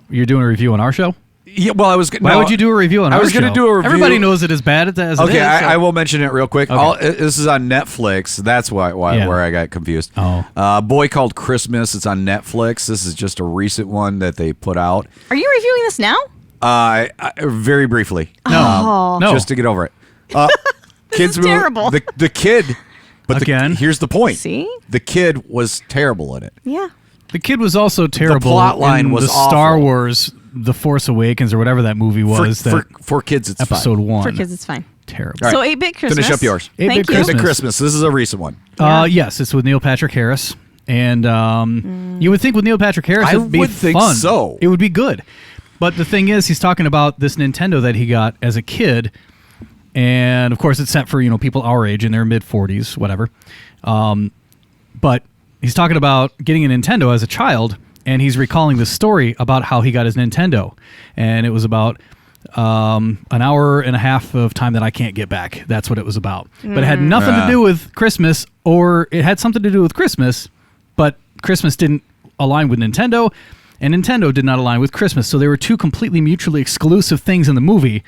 you're doing a review on our show. Yeah, well, I was. Why would you do a review on our show? I was going to do a review. Everybody knows it as bad as it is. I will mention it real quick. Okay. This is on Netflix. That's why where I got confused. Oh. Boy Called Christmas. It's on Netflix. This is just a recent one that they put out. Are you reviewing this now? Very briefly. No. Just to get over it. Kids is terrible. The kid. But again, here's the point. See? The kid was terrible in it. Yeah. The kid was also terrible. The plot line in was the Star Wars, The Force Awakens, or whatever that movie was. For kids, it's episode fine. 1. For kids, it's fine. Terrible. All right. So 8-Bit Christmas. Finish up yours. 8-Bit Thank you. Christmas. 8-Bit Christmas. This is a recent one. Yes, it's with Neil Patrick Harris. And you would think with Neil Patrick Harris, I it'd be would think fun. so. It would be good. But the thing is, he's talking about this Nintendo that he got as a kid. And, of course, it's set for, people our age in their mid-40s, whatever. But he's talking about getting a Nintendo as a child, and he's recalling the story about how he got his Nintendo. And it was about an hour and a half of time that I can't get back. That's what it was about. But it had nothing to do with Christmas, or it had something to do with Christmas, but Christmas didn't align with Nintendo, and Nintendo did not align with Christmas. So they were two completely mutually exclusive things in the movie.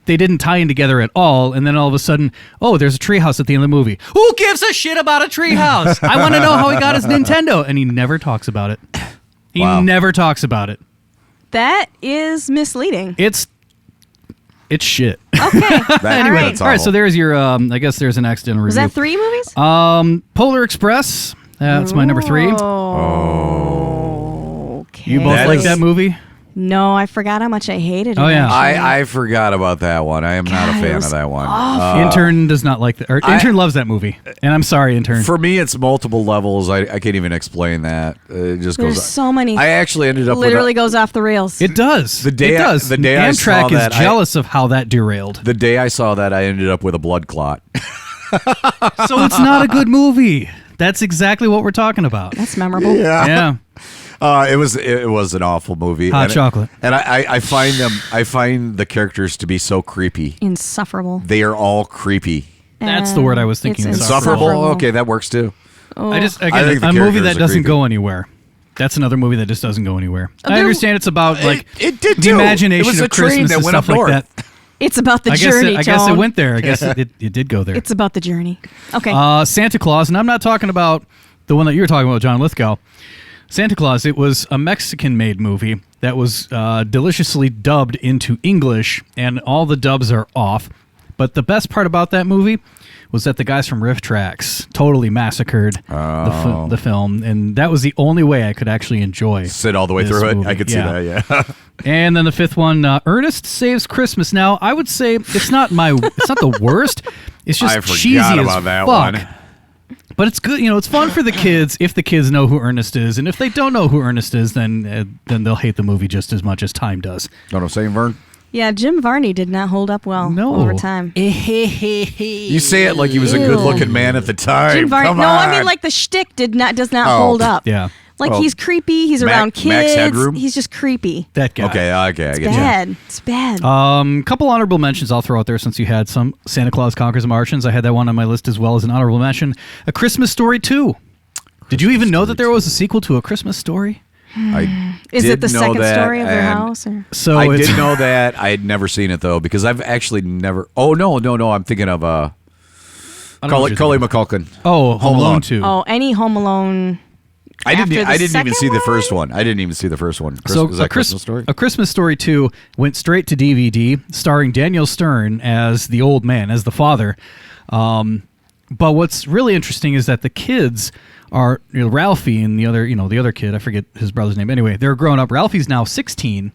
They didn't tie in together at all, and then all of a sudden, there's a treehouse at the end of the movie. Who gives a shit about a treehouse? I want to know how he got his Nintendo, and he never talks about it. He never talks about it. That is misleading. It's shit. Okay. Anyway, all right. So there's your. I guess there's an accidental review. Was that 3 movies? Polar Express. That's my number 3. Okay. You both like that movie? No, I forgot how much I hated it. Oh, yeah. actually. I forgot about that one. I am not a fan of that one. Intern does not like that. Or Intern loves that movie, and I'm sorry, Intern. For me, it's multiple levels. I can't even explain that. It just There's goes. so many. I actually ended up literally goes off the rails. It does. The day it does. the day I Amtrak saw is that, jealous of how that derailed. The day I saw that, I ended up with a blood clot. So it's not a good movie. That's exactly what we're talking about. That's memorable. Yeah. It was an awful movie. Hot chocolate. And I find the characters to be so creepy. Insufferable. They are all creepy. That's the word I was thinking. It's Insufferable? Okay, that works too. I think the a movie characters that are doesn't creepy. go anywhere. That's another movie that just doesn't go anywhere. I there- understand it's about It did the too. imagination It was of a train Christmas that and went stuff up like north. that. It's about the journey, I guess it Tone. went there. I guess it did go there. It's about the journey. Okay. Santa Claus, and I'm not talking about the one that you were talking about, John Lithgow. Santa Claus, it was a Mexican-made movie that was deliciously dubbed into English, and all the dubs are off. But the best part about that movie was that the guys from Riff Tracks totally massacred the film, and that was the only way I could actually enjoy Sit all the way this through movie. it. I could see that, yeah. And then the 5th one, Ernest Saves Christmas. Now, I would say it's not the worst. It's just I forgot cheesy about as that fuck. one. But it's good, it's fun for the kids if the kids know who Ernest is, and if they don't know who Ernest is, then they'll hate the movie just as much as time does. Know what I'm saying, Vern? Yeah, Jim Varney did not hold up well over time. You say it like he was a good-looking man at the time. Jim Varney. Come No, on. I mean like the shtick does not hold up. Yeah. Like Well, he's creepy. He's around kids. Max Headroom? He's just creepy. That guy. Okay, I get you. Bad. It's bad. Couple honorable mentions I'll throw out there since you had some. Santa Claus Conquers the Martians. I had that one on my list as well as an honorable mention. A Christmas Story 2. Did you even know that there was a sequel to A Christmas Story? Is it the second story of their and house? Or? So I it's, did know that. I had never seen it though because I've actually never. Oh no! I'm thinking of I don't know what you're Macaulay thinking. Culkin. Oh, Home Alone 2. Oh, any Home Alone. I didn't after the even see the second first one. I didn't even see the first one. So is that Christmas Story? A Christmas Story 2 went straight to DVD, starring Daniel Stern as the old man, as the father. But what's really interesting is that the kids are Ralphie and the other kid. I forget his brother's name. Anyway, they're grown up. Ralphie's now 16,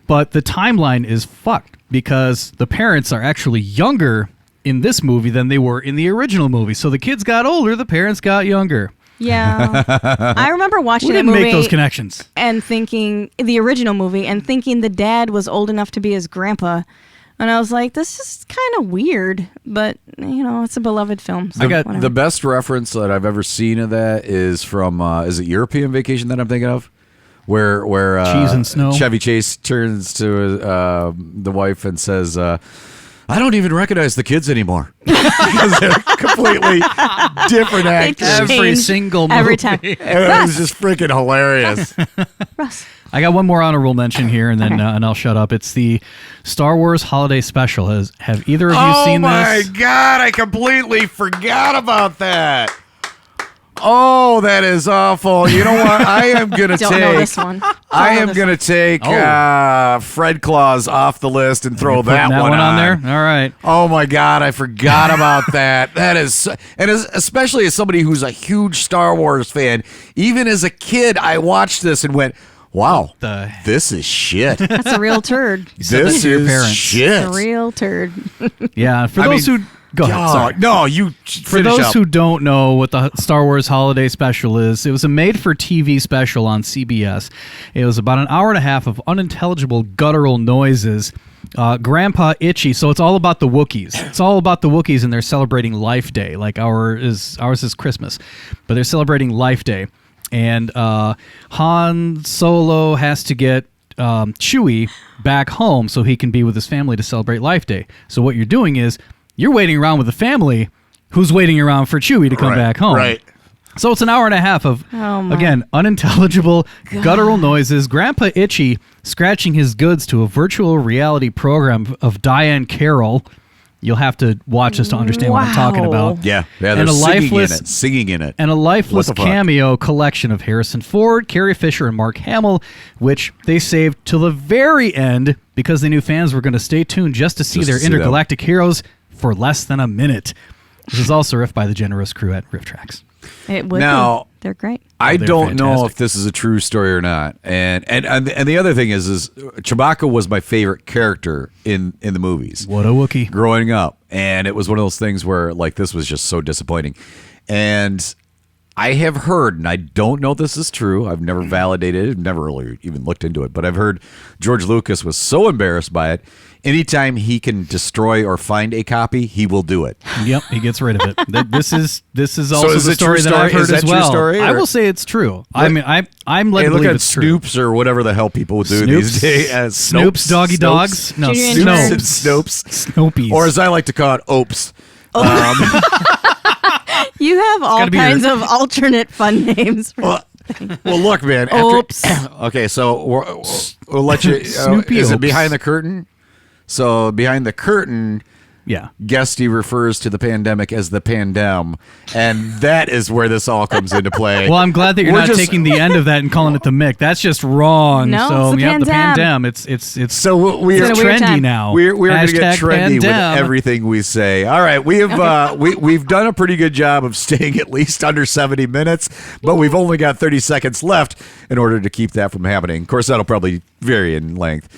but the timeline is fucked because the parents are actually younger in this movie than they were in the original movie. So the kids got older, the parents got younger. Yeah. I remember watching We that didn't movie make those connections. and thinking, the original movie, and thinking the dad was old enough to be his grandpa. And I was like, this is kind of weird, but, it's a beloved film. So I got whatever. The best reference that I've ever seen of that is from is it European Vacation that I'm thinking of, where Cheese and Snow? Chevy Chase turns to the wife and says, "I don't even recognize the kids anymore because they're completely different actors." Every single movie. Every time. It was just freaking hilarious. Russ. I got one more honorable mention here, and then and I'll shut up. It's the Star Wars Holiday Special. Have either of you seen this? Oh my God! I completely forgot about that. Oh, that is awful. You know what? I am gonna Don't know this one. I am gonna take Fred Claus off the list and throw Putting that one on there. All right. Oh my God! I forgot about that. That is, especially as somebody who's a huge Star Wars fan. Even as a kid, I watched this and went, "Wow, this is shit. That's a real turd. This to your is parents. shit." A real turd. Yeah. For those who go ahead. Sorry. No, you. For those who don't know what the Star Wars Holiday Special is, it was a made-for-TV special on CBS. It was about an hour and a half of unintelligible guttural noises. Grandpa Itchy, so it's all about the Wookiees. It's all about the Wookiees, and they're celebrating Life Day. Like ours is Christmas, but they're celebrating Life Day. And Han Solo has to get Chewie back home so he can be with his family to celebrate Life Day. So what you're doing is you're waiting around with the family who's waiting around for Chewie to come back home. Right. So it's an hour and a half of, again, unintelligible, guttural noises. Grandpa Itchy scratching his goods to a virtual reality program of Diane Carroll. You'll have to watch this to understand what I'm talking about. Yeah, they're And a singing in it. And a lifeless What the fuck? cameo collection of Harrison Ford, Carrie Fisher, and Mark Hamill, which they saved till the very end because they knew fans were going to stay tuned just to see Just their to see them. intergalactic heroes for less than a minute. This is also riffed by the generous crew at Riff Tracks. It would Now- be. They're great. I they're don't know fantastic. if this is a true story or not. And the other thing is Chewbacca was my favorite character in the movies What a Wookiee. growing up, and it was one of those things where like this was just so disappointing. And I have heard, and I don't know if this is true, I've never validated it, never really even looked into it, but I've heard George Lucas was so embarrassed by it, anytime he can destroy or find a copy, he will do it. Yep, he gets rid of it. This is also is the it true story that I've story? heard Is that as true well. story, I or- will say it's true. I mean, I'm led Hey, to look believe at it's true. Snoops or whatever the hell people do Snoops, these days. Snoops, doggy dogs. No, Junior Snoops and interns. Snopes. Snoopies. Or as I like to call it, Opes. You have all gotta be your- kinds of alternate fun names. Well, look, man. Oops. Okay, so we'll let you. Snoopy is it Opes. behind the curtain? So behind the curtain, yeah. Guesty refers to the pandemic as the pandem, and that is where this all comes into play. Well, I'm glad that you're We're not just- taking the end of that and calling it the Mick. That's just wrong. No, so it's the yeah, the pandem. pandem. It's So we are It's a weird trendy time. now. We're going to get Hashtag trendy with pandem. everything we say. All right, we have we've done a pretty good job of staying at least under 70 minutes, but we've only got 30 seconds left in order to keep that from happening. Of course, that'll probably vary in length.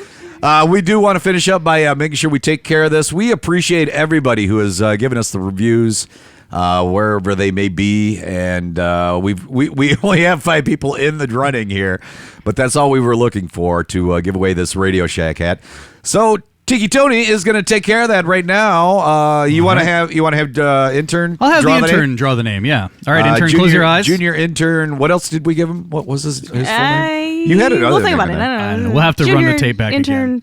We do want to finish up by making sure we take care of this. We appreciate everybody who has given us the reviews wherever they may be, and we only have 5 people in the running here, but that's all we were looking for to give away this Radio Shack hat. So Tiki Tony is going to take care of that right now. You want to have intern? I'll have draw the name? intern draw the name. Yeah. All right, intern, Junior, close your eyes. Junior intern. What else did we give him? What was his full name? You had it. We'll think about it. I don't know. We'll have to run the tape back intern. again.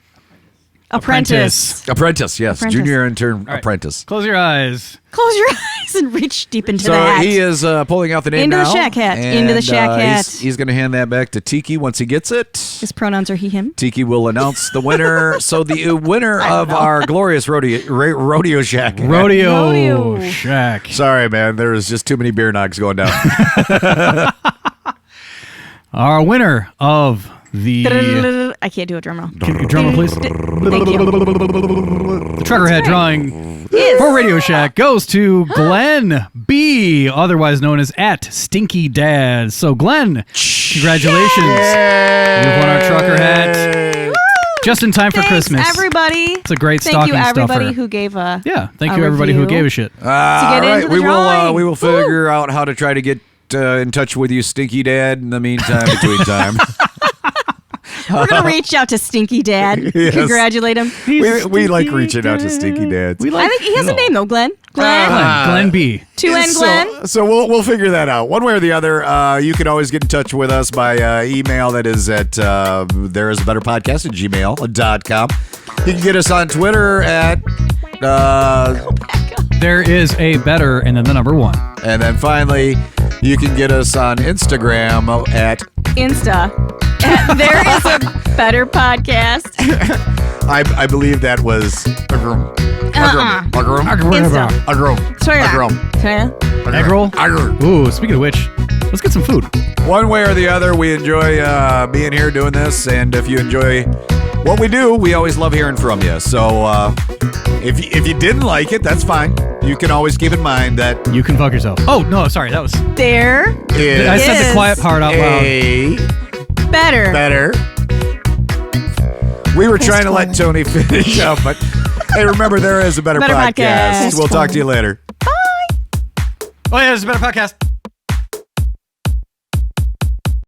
Apprentice. Apprentice, yes. Apprentice. Junior intern All right. apprentice. Close your eyes. Close your eyes and reach deep into So the hat. he is pulling out the name Into the now, shack hat. and, Into the shack hat. He's going to hand that back to Tiki once he gets it. His pronouns are he, him. Tiki will announce the winner. So the winner of our glorious rodeo shack. Rodeo. Shack. Sorry, man. There was just too many beer knocks going down. Our winner of the I can't do a drum roll. drum roll, please. Thank you. The Truckerhead drawing for Radio Shack goes to Glenn B, otherwise known as @StinkyDad. So Glenn, congratulations! You've won our trucker hat just in time for Thanks, Christmas. everybody. It's a great Thank stocking you, everybody stuffer. who gave a Thank a you everybody who review. gave a shit. To get into the we drawing. will figure out how to try to get in touch with you, Stinky Dad, in the meantime, between time. We're gonna reach out to Stinky Dad. Yes. Congratulate him. we like reaching out to Stinky Dads. We like, I think he has a name though, Glenn. Glenn. Glenn B. 2N Glenn. So we'll figure that out one way or the other. You can always get in touch with us by email. That is at thereisabetterpodcast@gmail.com. You can get us on Twitter at There is a better and then the number 1. and then finally you can get us on Instagram at Insta. There is a better podcast. I believe that was Agrum. Insta. Egg roll? Ooh, speaking of which, let's get some food. One way or the other, we enjoy being here doing this, and if you enjoy what we do, we always love hearing from you. So if you didn't like it, that's fine. You can always keep in mind that You can fuck yourself. Oh, no, sorry, that was... There I said the quiet part out loud. better. We were trying to let Tony finish up, but hey, remember, there is a better Better podcast. podcast. We'll talk to you later. Oh, yeah, there's a better podcast.